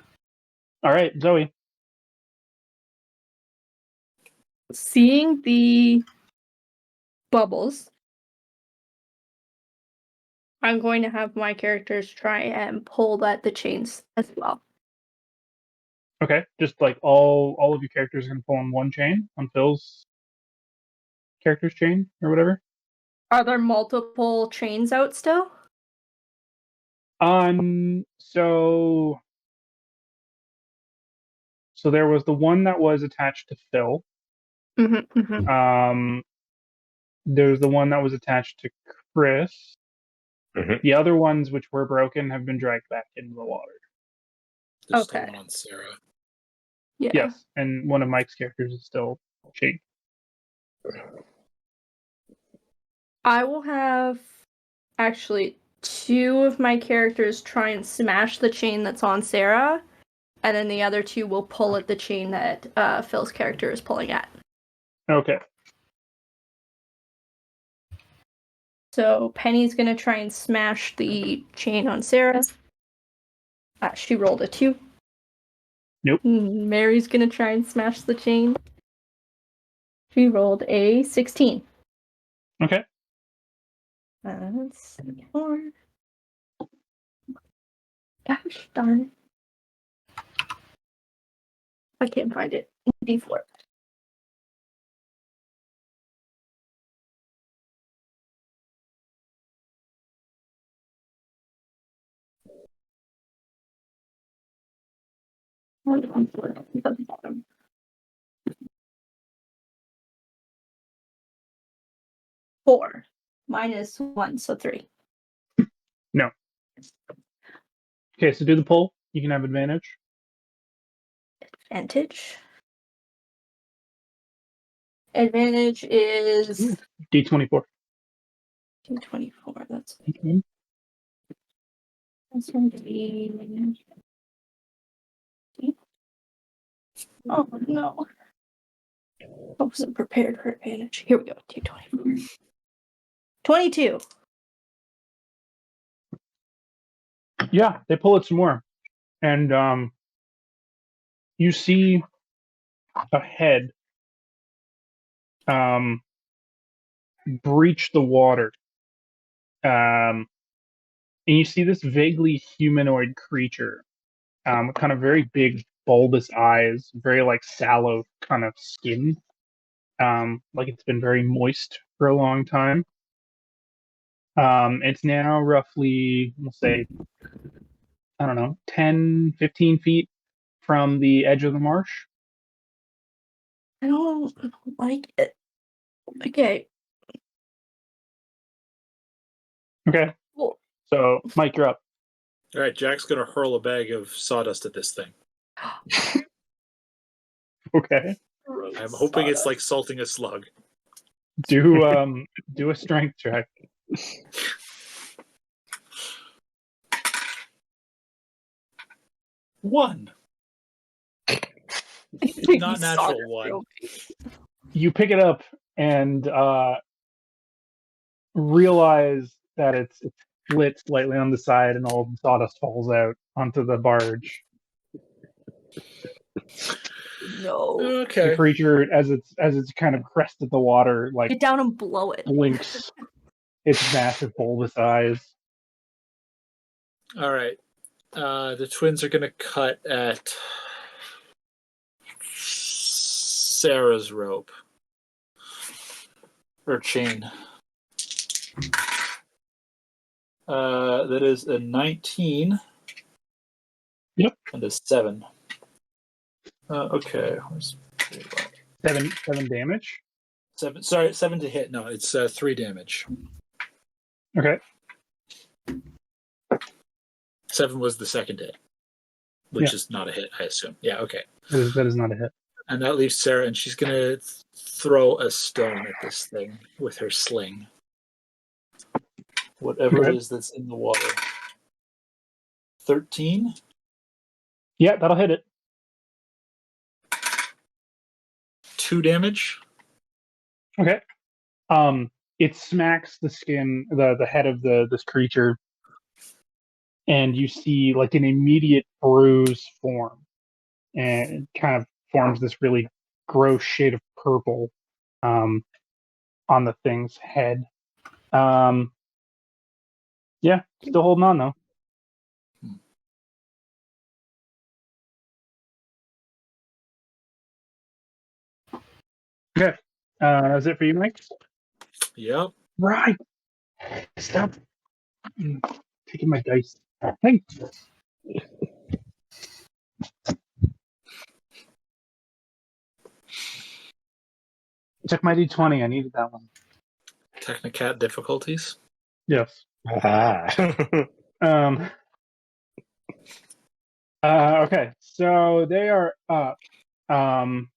All right, Zoe. Seeing the bubbles, I'm going to have my characters try and pull at the chains as well. Okay, just like all of your characters are going to pull on one chain, on Phil's character's chain or whatever. Are there multiple chains out still? So there was the one that was attached to Phil. Mm-hmm, mm-hmm. There's the one that was attached to Chris. Mhm. The other ones which were broken have been dragged back into the water. There's Okay. still one on Sarah. Yeah. Yes, and one of Mike's characters is still chained. I will have actually 2 of my characters try and smash the chain that's on Sarah, and then the other 2 will pull at the chain that Phil's character is pulling at. Okay. So Penny's gonna try and smash the chain on Sarah. She rolled a 2. Nope. Mary's gonna try and smash the chain. She rolled a 16. Okay. Let's see. 4. Gosh darn it. I can't find it. D4. Four minus 1, so 3. No. Okay, so do the pull. You can have advantage. Advantage. Advantage is D24. 224. That's Mhm. going to be. Oh no. I wasn't prepared for advantage. Here we go. 224. 22. Yeah, they pull it some more. And you see a head breach the water. And you see this vaguely humanoid creature, kind of very big, bulbous eyes, very like sallow kind of skin, like it's been very moist for a long time. It's now roughly, we'll say, I don't know, 10, 15 feet from the edge of the marsh. I don't like it. Okay. Okay. Well, So, Mike, you're up. All right, Jack's gonna hurl a bag of sawdust at this thing. Okay. I'm hoping it's like salting a slug. Do a strength check. 1. Not natural 1. You pick it up and realize that it's split slightly on the side, and all the sawdust falls out onto the barge. No. The Okay. creature, as it's kind of crested the water, like Get down and blow it. blinks its massive bulbous eyes. All right. The twins are gonna cut at Sarah's rope or chain. That is a 19. Yep. And a 7. Okay. Where's 7 damage. 7? Sorry, 7 to hit. No, it's 3 damage. Okay. 7 was the second hit, which Yeah. is not a hit, I assume. Yeah. Okay. That is not a hit. And that leaves Sarah, and she's gonna throw a stone at this thing with her sling. Whatever it is that's in the water. 13. Yeah, that'll hit it. 2 damage. Okay. It smacks the skin, the head of this creature, and you see like an immediate bruise form, and it kind of forms this really gross shade of purple on the thing's head. Yeah, still holding on though. Okay. That's it for you, Mike? Yep. Right. Stop taking my dice. Thanks. Check my D20. I needed that one. Technicat difficulties. Yes. Ah. Okay. So they are up. Now,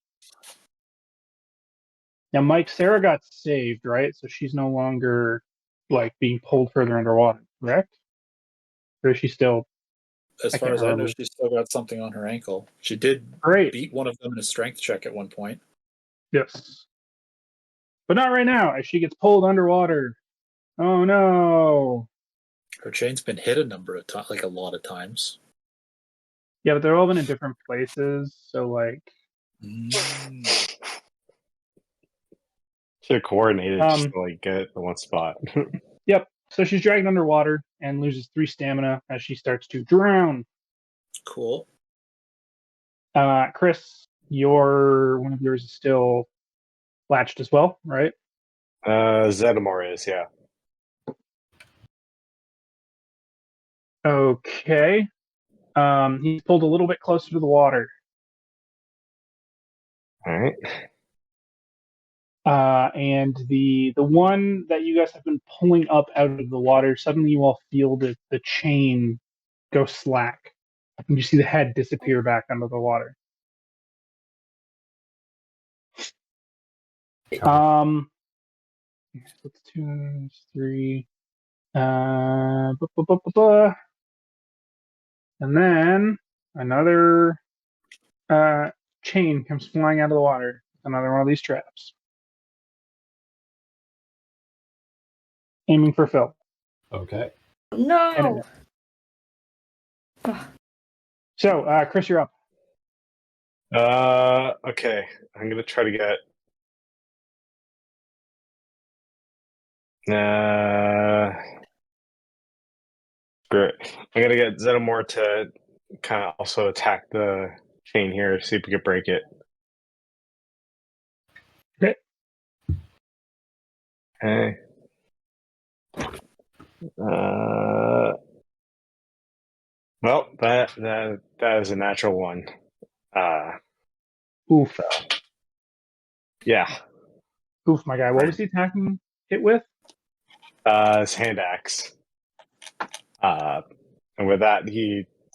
Mike, Sarah got saved, right? So she's no longer like being pulled further underwater, correct? Or is she still? As I far can't as I know, remember. she's still got something on her ankle. She did Great. beat one of them in a strength check at one point. Yes. But not right now, as she gets pulled underwater. Oh no. Her chain's been hit a number of times, like a lot of times. Yeah, but they're all been in different places. So like, Should have coordinated just to like get it in one spot. Yep. So she's dragged underwater and loses 3 stamina as she starts to drown. Cool. Chris, one of yours is still latched as well, right? Zetamore is, yeah. Okay. He's pulled a little bit closer to the water. All right. And the one that you guys have been pulling up out of the water, suddenly you all feel the chain go slack. And you see the head disappear back under the water. That's 2, 3. And then another chain comes flying out of the water. Another one of these traps. Aiming for Phil. Okay. No. So, Chris, you're up. Okay. I'm gonna try to get. Great. I'm gonna get Zetamore to kind of also attack the chain here, see if we can break it. Okay. Okay. Well, that is a natural one. Oof. Yeah. Oof, my guy. What was he attacking it with? His hand axe. And with that,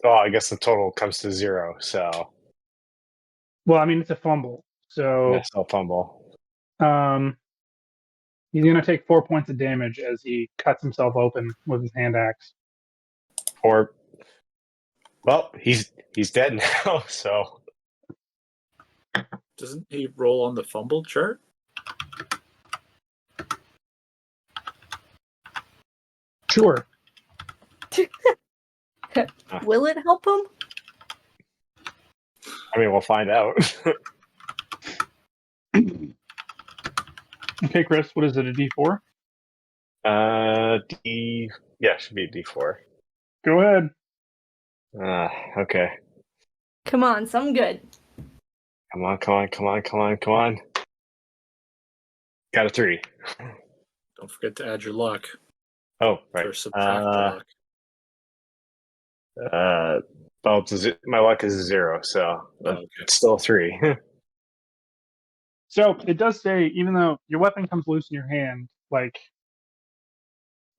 I guess the total comes to 0. So Well, I mean, it's a fumble. So, yeah, still fumble. he's going to take 4 points of damage as he cuts himself open with his hand axe. Or, well, he's dead now. So Doesn't he roll on the fumble chart? Sure. Will it help him? I mean, we'll find out. Okay, Chris, what is it, a D4? Should be a D4. Go ahead. Okay. Come on, some good. Come on. Got a 3. Don't forget to add your luck. Oh, right. Or subtract the luck. My luck is 0, so Okay. it's still a 3. So, it does say, even though your weapon comes loose in your hand, like,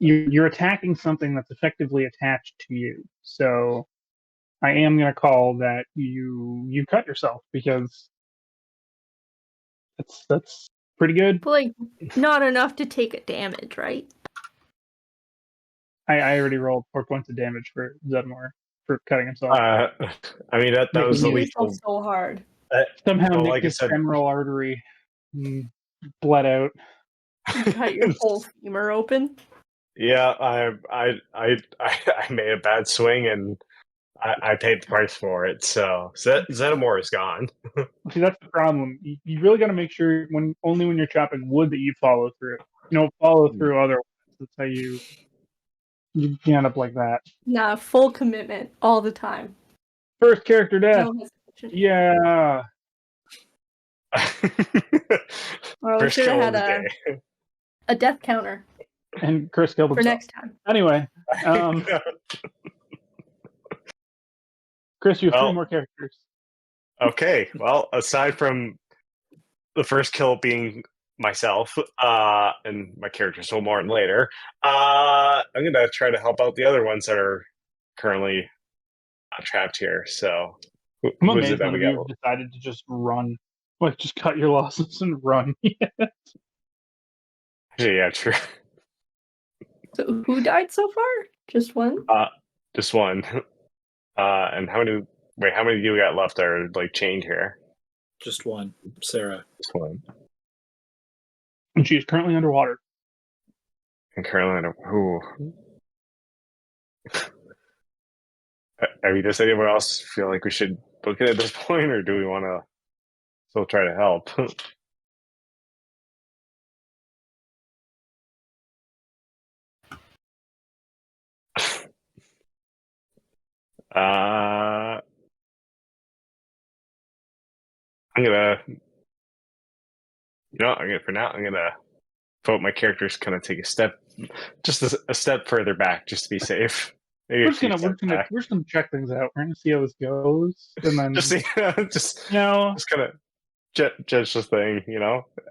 you're attacking something that's effectively attached to you. So, I am going to call that you cut yourself because that's pretty good. But, like, not enough to take a damage, right? I already rolled 4 points of damage for Zedmore for cutting himself. I mean, that was the You lethal. yourself so hard. Somehow well, nicked like I his said, femoral artery, bled out. You cut your whole femur open. yeah, I made a bad swing and I paid the price for it. So Zetamore is gone. See, that's the problem. You really got to make sure only when you're chopping wood that you follow through. You know, follow through otherwise. That's how you You end up like that. Nah, full commitment all the time. First character death. No hesitation. Yeah. Well, we First should kill have of had the day. a death counter And Chris killed for himself. next time. Anyway, Chris, you have 3 Well- more characters. Okay, well, aside from the first kill being myself, and my character Soul Martin later, I'm gonna try to help out the other ones that are currently trapped here. So, I'm who is it amazed that none we of you got? have decided to just run. Like, just cut your losses and run. Yeah, true. So who died so far? Just one? Just one. And how many? Wait, how many do we got left? That are like chained here. Just one, Sarah. Just one. And she is currently underwater. And Carolina. Who? I mean, does anyone else feel like we should book it at this point, or do we want to still try to help? I'm gonna, for now, I'm gonna vote my characters kind of take a step, just a step further back, just to be safe. Maybe We're just gonna check things out. We're gonna see how this goes, and then just see, just kind of judge the thing.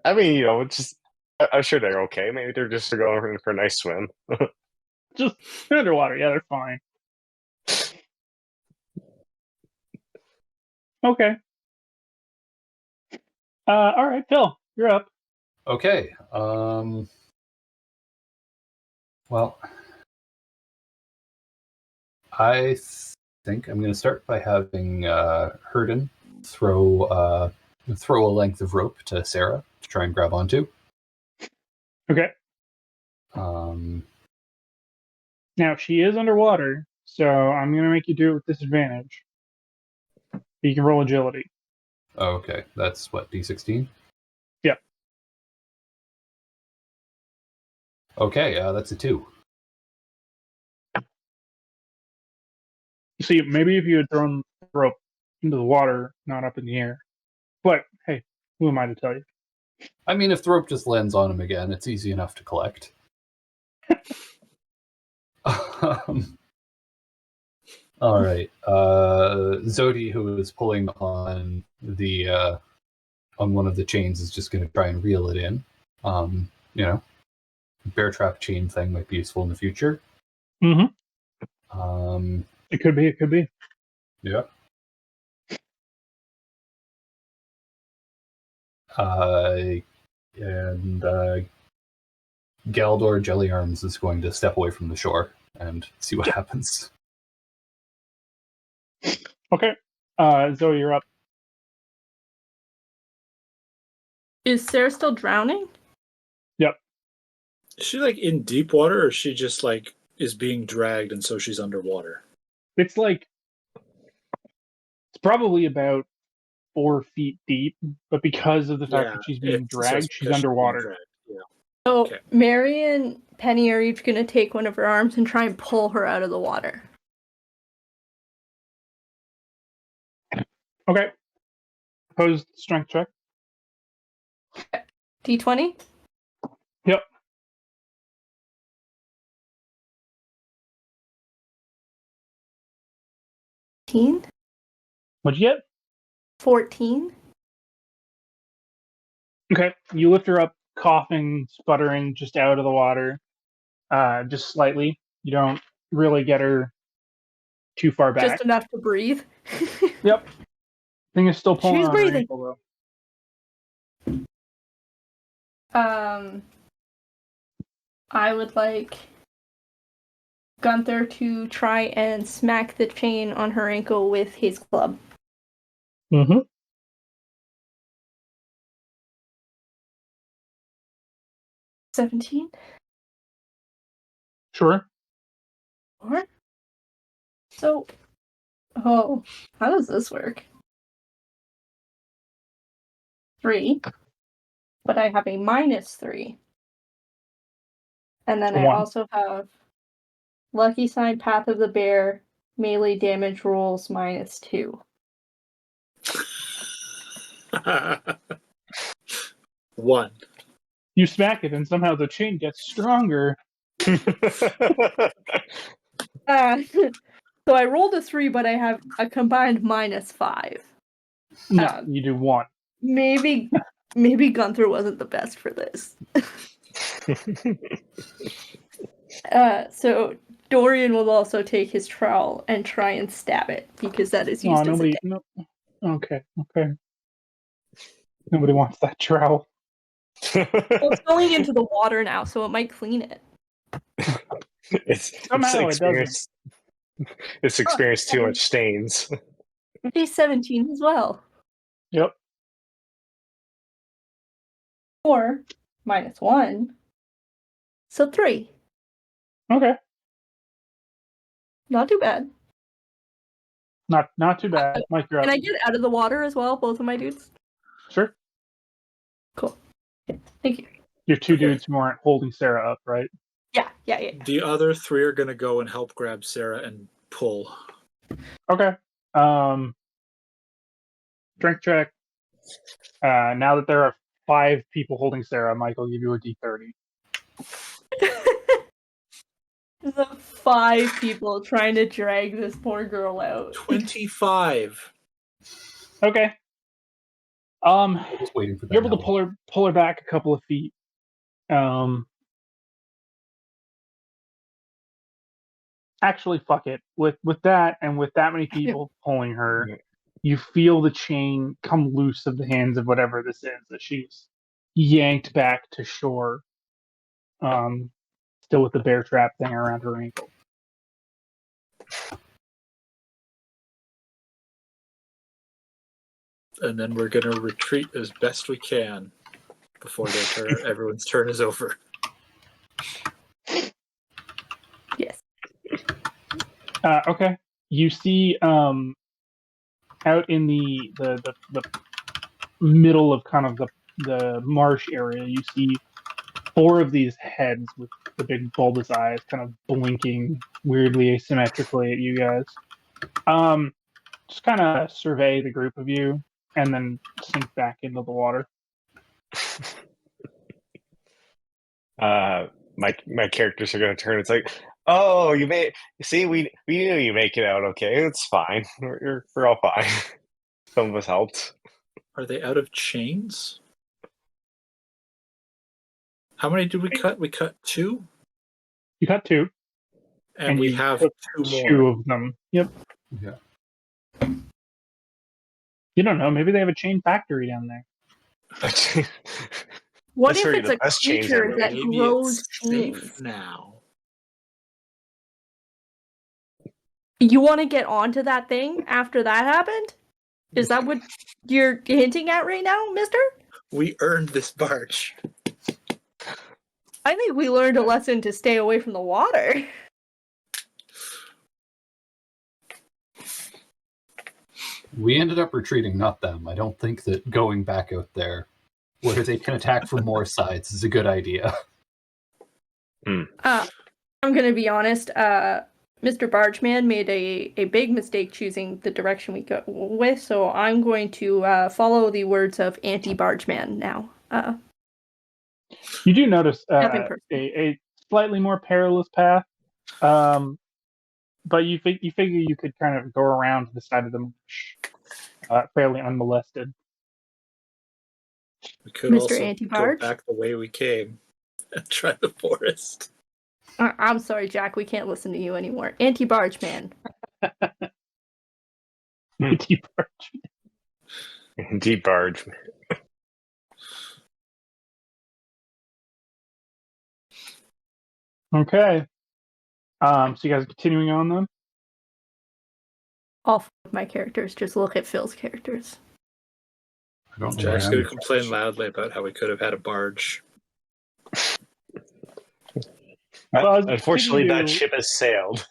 I mean, it's just. I'm sure they're okay. Maybe they're just going for a nice swim. just underwater. Yeah, they're fine. Okay. All right, Phil, you're up. Okay. Well, I think I'm going to start by having Herden throw a length of rope to Sarah to try and grab onto. Okay. Now she is underwater, so I'm gonna make you do it with disadvantage. You can roll agility. Okay, that's what, D16? Yep. Okay, that's a 2. You see, maybe if you had thrown the rope into the water, not up in the air. But hey, who am I to tell you? I mean, if the rope just lands on him again, it's easy enough to collect. All right. Zodi, who is pulling on on one of the chains, is just going to try and reel it in. Bear trap chain thing might be useful in the future. Mm-hmm. It could be. It could be. Yeah. And Galdor Jelly Arms is going to step away from the shore and see what happens. Okay. Zoe, you're up. Is Sarah still drowning? Yep. Is she like in deep water, or is she just like is being dragged and so she's underwater? It's probably about 4 feet deep, but because of the fact that she's being dragged, she's underwater. Yeah. So Okay. Mary and Penny are each going to take one of her arms and try and pull her out of the water. Okay. Opposed strength check. D20? Yep. What'd you get? 14. Okay. You lift her up, coughing, sputtering, just out of the water, just slightly. You don't really get her too far back. Just enough to breathe. Yep. Thing is still pulling She's on her breathing. ankle, though. I would like Gunther to try and smack the chain on her ankle with his club. Mm-hmm. 17? Sure. Or? So, how does this work? 3, but I have a -3. And then I One. also have Lucky sign, Path of the Bear, melee damage rolls -2. 1. You smack it, and somehow the chain gets stronger. So I rolled a 3, but I have a combined -5. No, you do 1. Maybe Gunther wasn't the best for this. So Dorian will also take his trowel and try and stab it, because that is used as a No. Okay. Nobody wants that trowel. Well, it's going into the water now, so it might clean it. Somehow it doesn't. It's experienced too much stains. He's 17 as well. Yep. 4 -1. So 3. Okay. Not too bad. Not too bad. Mike, you're up. Can I get out of the water as well, both of my dudes? Sure. Cool. Okay. Thank you. Your 2 dudes who aren't holding Sarah up, right? Yeah. The other 3 are going to go and help grab Sarah and pull. Okay. Strength check. Now that there are 5 people holding Sarah, Mike will give you a D30. The 5 people trying to drag this poor girl out. 25. Okay. Just waiting for that. You're able to pull her back a couple of feet. Actually, fuck it. With that, and with that many people pulling her, you feel the chain come loose of the hands of whatever this is that she's yanked back to shore. Still with the bear trap thing around her ankle. And then we're going to retreat as best we can before everyone's turn is over. Yes. Okay. You see, out in the middle of kind of the marsh area, you see 4 of these heads with the big bulbous eyes kind of blinking weirdly asymmetrically at you guys. Just kind of survey the group of you and then sink back into the water. My characters are going to turn. It's like, oh, we knew you make it out okay. It's fine. We're all fine. Some of us helped. Are they out of chains? How many did we cut? We cut 2? You cut 2. And we have 2 more. 2 of them. Yep. Yeah. You don't know. Maybe they have a chain factory down there. What That's if where it's the a best chains creature are that Maybe grows it's chains? safe now. You want to get onto that thing after that happened? Is that what you're hinting at right now, mister? We earned this barge. I think we learned a lesson to stay away from the water. We ended up retreating, not them. I don't think that going back out there, where they can attack from more sides, is a good idea. I'm gonna be honest. Mr. Bargeman made a big mistake choosing the direction we go with, so I'm going to follow the words of anti-Bargeman now. You do notice Nothing personal. a slightly more perilous path, but you figure you could kind of go around to the side of the marsh fairly unmolested. We could Mr. also go Anti-Barge? back the way we came and try the forest. I'm sorry, Jack. We can't listen to you anymore. Anti-Bargeman. Deep barge. Okay. So you guys are continuing on then? All 4 of my characters. Just look at Phil's characters. I don't know. Jack's where going I'm- to complain loudly about how we could have had a barge. Well, Unfortunately, that ship has sailed.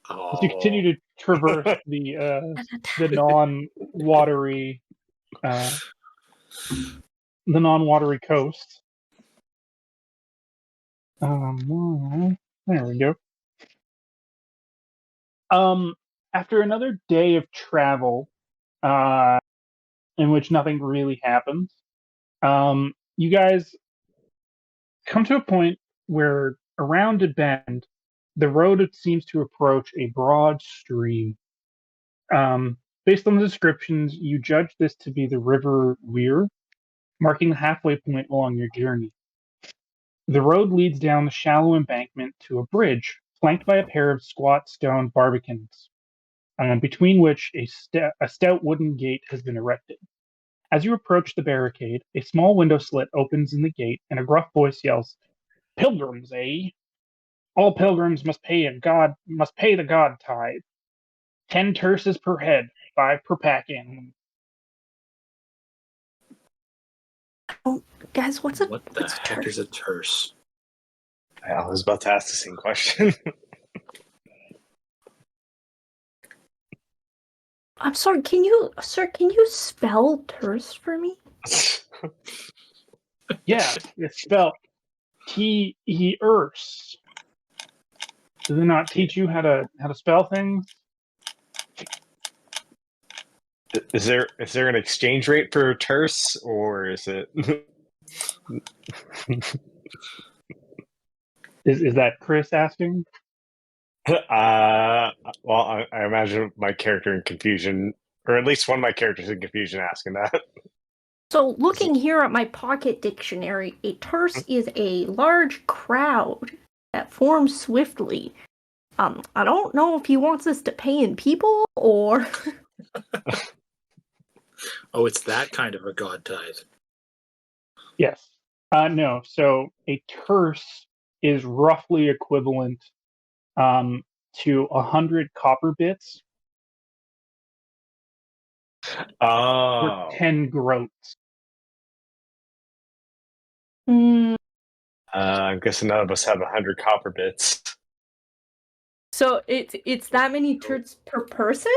Oh. As you continue to traverse the non-watery coast. There we go. After another day of travel, in which nothing really happens, you guys come to a point where around a bend, the road seems to approach a broad stream. Based on the descriptions, you judge this to be the River Weir, marking the halfway point along your journey. The road leads down the shallow embankment to a bridge, flanked by a pair of squat stone barbicans, between which a stout wooden gate has been erected. As you approach the barricade, a small window slit opens in the gate, and a gruff voice yells, "Pilgrims, eh? All pilgrims must pay the god tithe. 10 terces per head, 5 per pack animal." Oh, guys, What the heck is a terse? I was about to ask the same question. I'm sorry, can you spell terse for me? Yeah, it's spelled T-E-R-S. Does it not teach you how to spell things? Is there an exchange rate for terse, or is it? Is that Chris asking? Well, I imagine my character in confusion, or at least one of my characters in confusion, asking that. So, looking here at my pocket dictionary, a terse is a large crowd that forms swiftly. I don't know if he wants us to pay in people or. Oh, it's that kind of a god tithe. Yes. No. So a terce is roughly equivalent to 100 copper bits or 10 groats. I'm guessing none of us have 100 copper bits. So it's that many terts per person?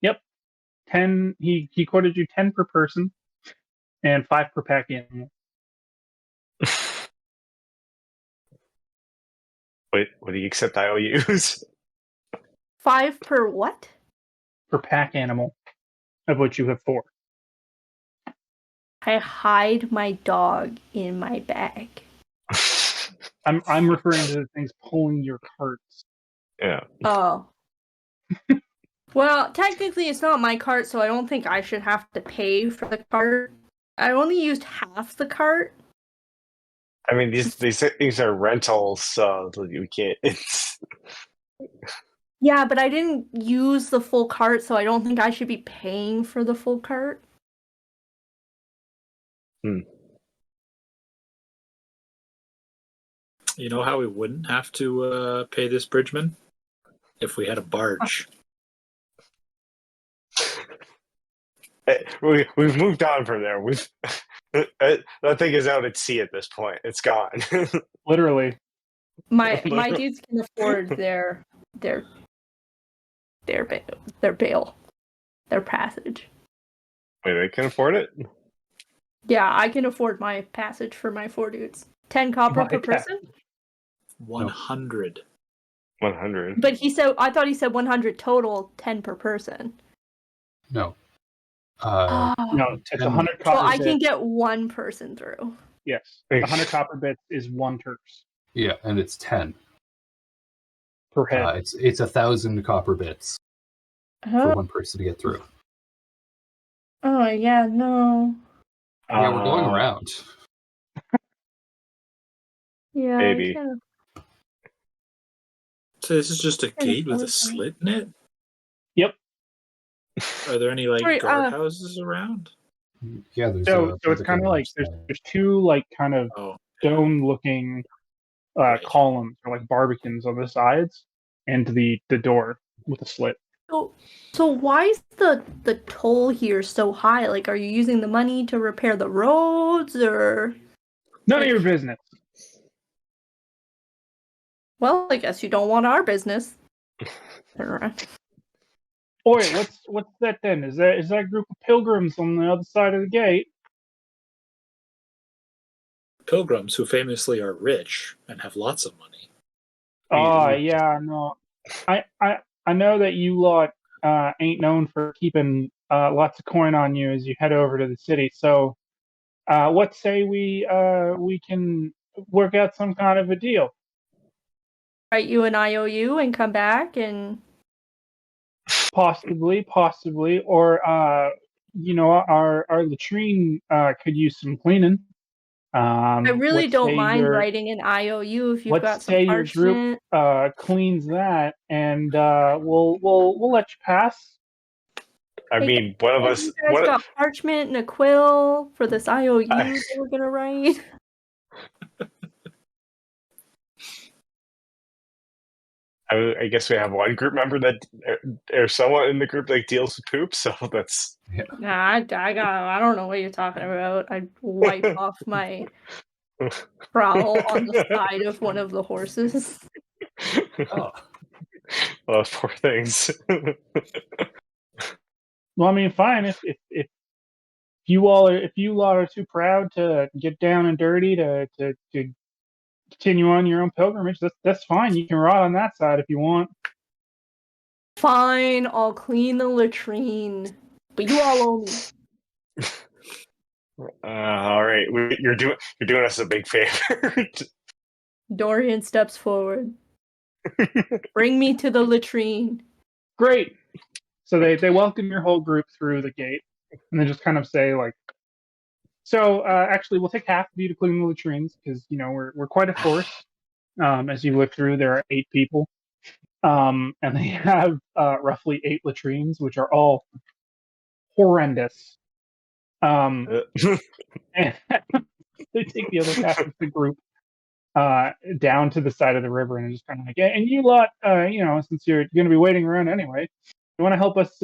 Yep. 10. He quoted you 10 per person and 5 per pack animal. Wait, what do you accept IOUs? 5 per what? Per pack animal, of which you have 4. I hide my dog in my bag. I'm referring to the things pulling your carts. Yeah. Oh. Well, technically it's not my cart, so I don't think I should have to pay for the cart. I only used half the cart. I mean, these things are rentals, so we can't. It's Yeah, but I didn't use the full cart, so I don't think I should be paying for the full cart. You know how we wouldn't have to pay this bridgeman? If we had a barge. we've moved on from there. That thing is out at sea at this point. It's gone. Literally. My dudes can afford their bail, their passage. Wait, they can afford it? Yeah, I can afford my passage for my 4 dudes. 10 copper per person? 100. 100. But I thought he said 100 total, 10 per person. No. No, it's 100 copper So I bits. can get one person through. Yes. 100 copper bits is 1 terce Yeah, and it's 10. per head. It's 1,000 copper bits for one person to get through. Oh, yeah, no. Yeah, we're going around. Yeah, Maybe. So this is just a gate with a slit in it? Yep. Are there any Sorry, guardhouses around? Yeah, there's So it's kind of like there's 2 like kind of stone looking columns or like barbicans on the sides and the door with a slit. So why is the toll here so high? Like, are you using the money to repair the roads, or? None of your business. Well, I guess you don't want our business. Oi, what's that then? Is that group of pilgrims on the other side of the gate? Pilgrims who famously are rich and have lots of money. Yeah, no. I know that you lot ain't known for keeping lots of coin on you as you head over to the city. So, what say we can work out some kind of a deal? Write you an IOU and come back and Possibly, or our latrine could use some cleaning. I really What don't say mind writing an IOU if you've got let's some say your group parchment. cleans that, and we'll let you pass. I Hey, mean, one of guys, us. you guys got parchment and a quill for this IOU I- that we're gonna write? I guess we have one group member that, or someone in the group that deals with poop. So that's. Nah, I don't know what you're talking about. I wipe off my trowel on the side of one of the horses. Oh, Oh, poor things. Well, I mean, fine if you all are too proud to get down and dirty to continue on your own pilgrimage, that's fine. You can rot on that side if you want. Fine, I'll clean the latrine, but you all owe me. All right, you're doing us a big favor. Dorian steps forward. Bring me to the latrine. Great. So they welcome your whole group through the gate, and they just kind of say like, so actually we'll take half of you to clean the latrines because we're quite a force. As you look through, there are 8 people, and they have roughly 8 latrines, which are all horrendous. And they take the other half of the group down to the side of the river and just kind of like, yeah, and you lot, since you're going to be waiting around anyway, you want to help us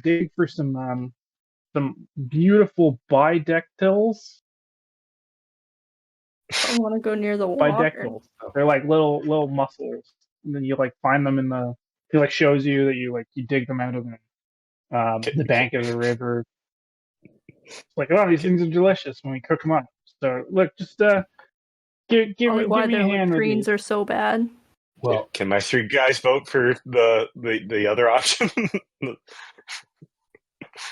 dig for some beautiful bidectils. I want to go near the water. Bidectils. They're like little mussels, and then you like find them in the. He like shows you that you dig them out of the bank of the river. It's like, oh, these things are delicious when we cook them up. So look, just give me why a their hand with latrines these. are so bad. well, can my 3 guys vote for the other option?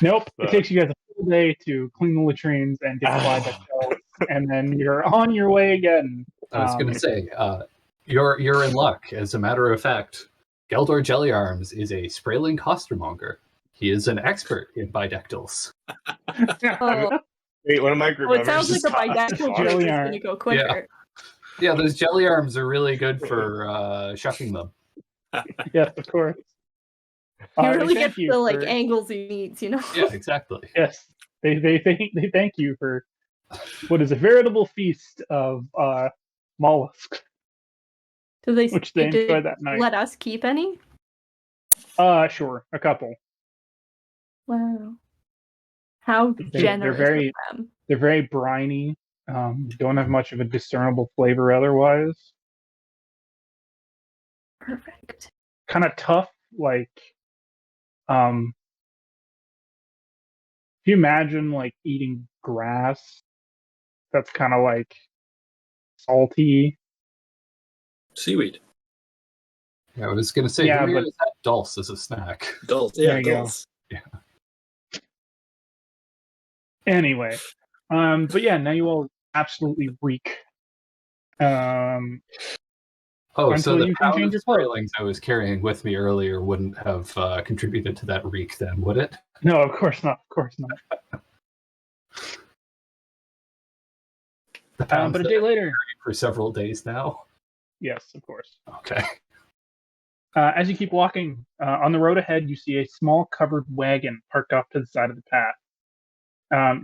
Nope. It takes you guys a full day to clean the latrines and get the bidectils, and then you're on your way again. I was going to say, you're in luck. As a matter of fact, Geldor Jellyarms is a Sprayling costermonger. He is an expert in bidectils. Oh, Wait, one of my group it members sounds like a just bidectil Jelly drink is arm. going to go quicker. Yeah, those Jellyarms are really good for shucking them. Yes, of course. He They really thank gets you the for- angles he needs, Yeah, exactly. Yes, they thank you for what is a veritable feast of mollusks, Do they which they enjoy that night. let us keep any? Sure, a couple. Wow. How They're generous very of them. they're very briny. Don't have much of a discernible flavor otherwise. Perfect. Kind of tough, like if you imagine like eating grass, that's kind of like salty. Seaweed. Yeah, I was going to say, Yeah, who here but- has had dulse as a snack? Dulce. There Yeah, you go. dulce. Anyway, but yeah, now you all absolutely reek. Oh, Until so the you can pound change of your clothes. Spraylings I was carrying with me earlier wouldn't have contributed to that reek then, would it? No, of course not. Of course not. The pounds But a that day I've been later, carrying for several days now. yes, of course. Okay. As you keep walking, on the road ahead, you see a small covered wagon parked off to the side of the path.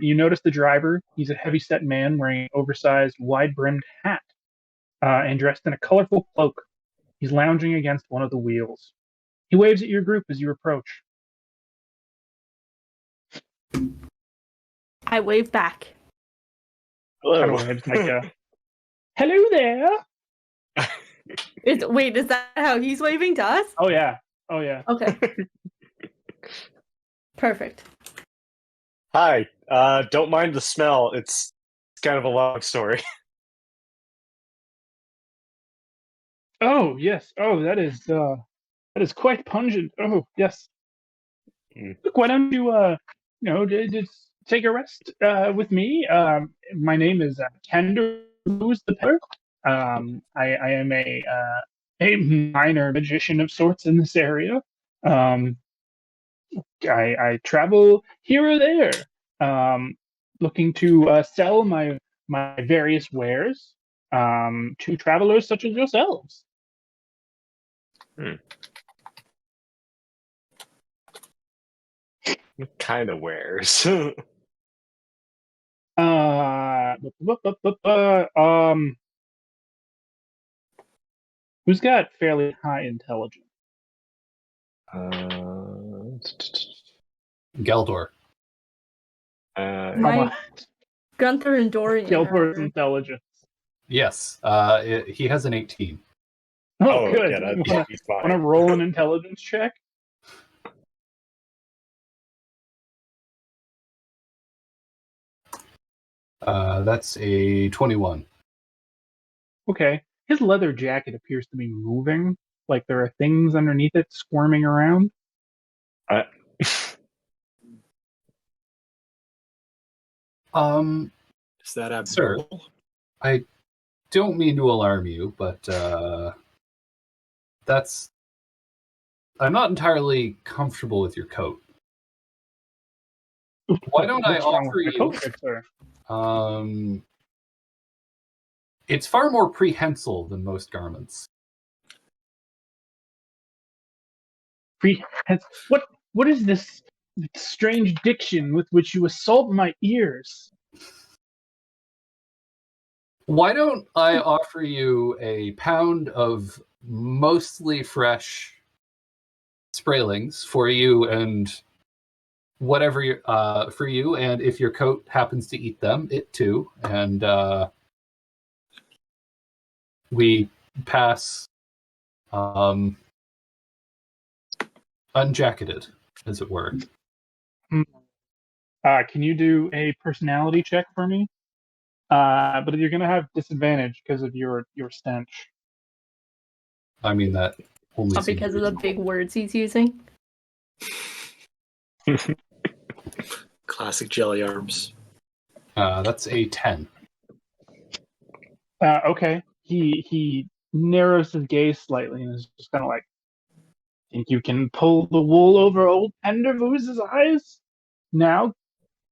You notice the driver. He's a heavy-set man wearing an oversized, wide-brimmed hat and dressed in a colorful cloak. He's lounging against one of the wheels. He waves at your group as you approach. I wave back. Kind Hello. of waves like a, hello there. Wait, is that how he's waving to us? Oh yeah. Oh yeah. Okay. Perfect. Hi. Don't mind the smell. It's kind of a long story. Oh yes. Oh, that is That is quite pungent. Oh, yes. Mm. Look, why don't you, just take a rest with me? My name is Tender Who's the Pepper. I am a minor magician of sorts in this area. Um, I travel here or there, looking to sell my various wares to travelers such as yourselves. What kind of wares? Who's got fairly high intelligence? Geldor. How My much? Gunther and Dorian. Gilbert's are- intelligence. Yes, he has an 18. Oh, good. yeah, You that'd be fine. want to roll an intelligence check? That's a 21. Okay. His leather jacket appears to be moving, like there are things underneath it squirming around. Uh, Is that Sir. abnormal? I don't mean to alarm you, but I'm not entirely comfortable with your coat. Why don't I What's wrong offer with the you? coat, good sir? It's far more prehensile than most garments. What is this strange diction with which you assault my ears? Why don't I offer you a pound of mostly fresh spraylings for you and whatever for you, and if your coat happens to eat them, it too, and we pass unjacketed, as it were. Can you do a personality check for me? But you're gonna have disadvantage because of your stench. I mean, that only Not seems because of the reasonable. big words he's using. Classic jelly arms. That's a 10. Okay. He narrows his gaze slightly and is just kind of like, think you can pull the wool over old Pendervoose's eyes? Now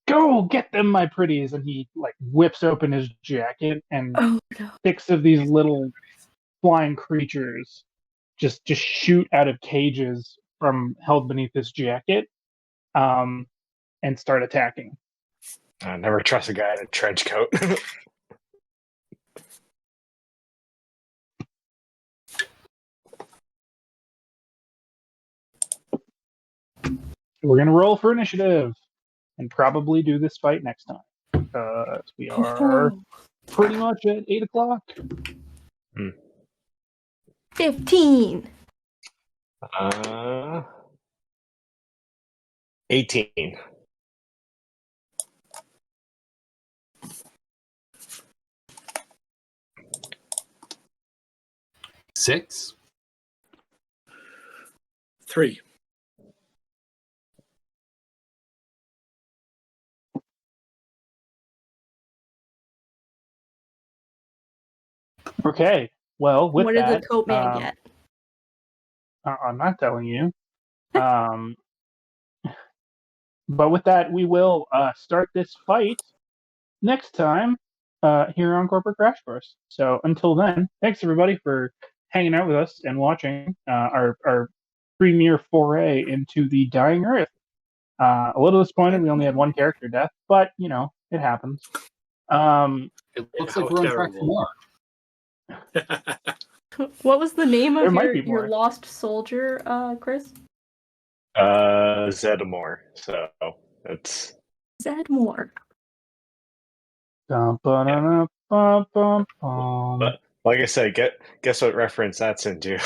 go get them, my pretties. And he like whips open his jacket and Oh no. 6 of these little flying creatures just shoot out of cages from held beneath his jacket, and start attacking. I never trust a guy in a trench coat. We're gonna roll for initiative and probably do this fight next time because we are pretty much at 8 o'clock. 15. 18. 6. 3. Okay, well, with What did that, the coat man get? I'm not telling you. But with that, we will start this fight next time here on Corporate Crash Course. So until then, thanks everybody for hanging out with us and watching our premiere foray into the Dying Earth. A little disappointed we only had one character death, but you know it happens. It looks How like we're on track for terrible. more. What was the name There of might be your more. lost soldier, Chris? Zedamore. So it's Zedmore. but like I said, guess what reference that's into.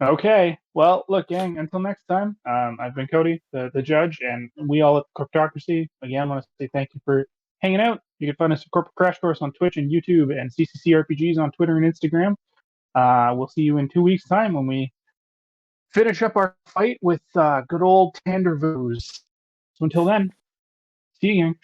Okay. Well, look, gang, until next time, I've been Cody, the judge, and we all at Corptocracy. Again, want to say thank you for hanging out. You can find us at Corporate Crash Course on Twitch and YouTube and CCC RPGs on Twitter and Instagram. We'll see you in 2 weeks' time when we finish up our fight with good old Tandervoos. So until then, see you again.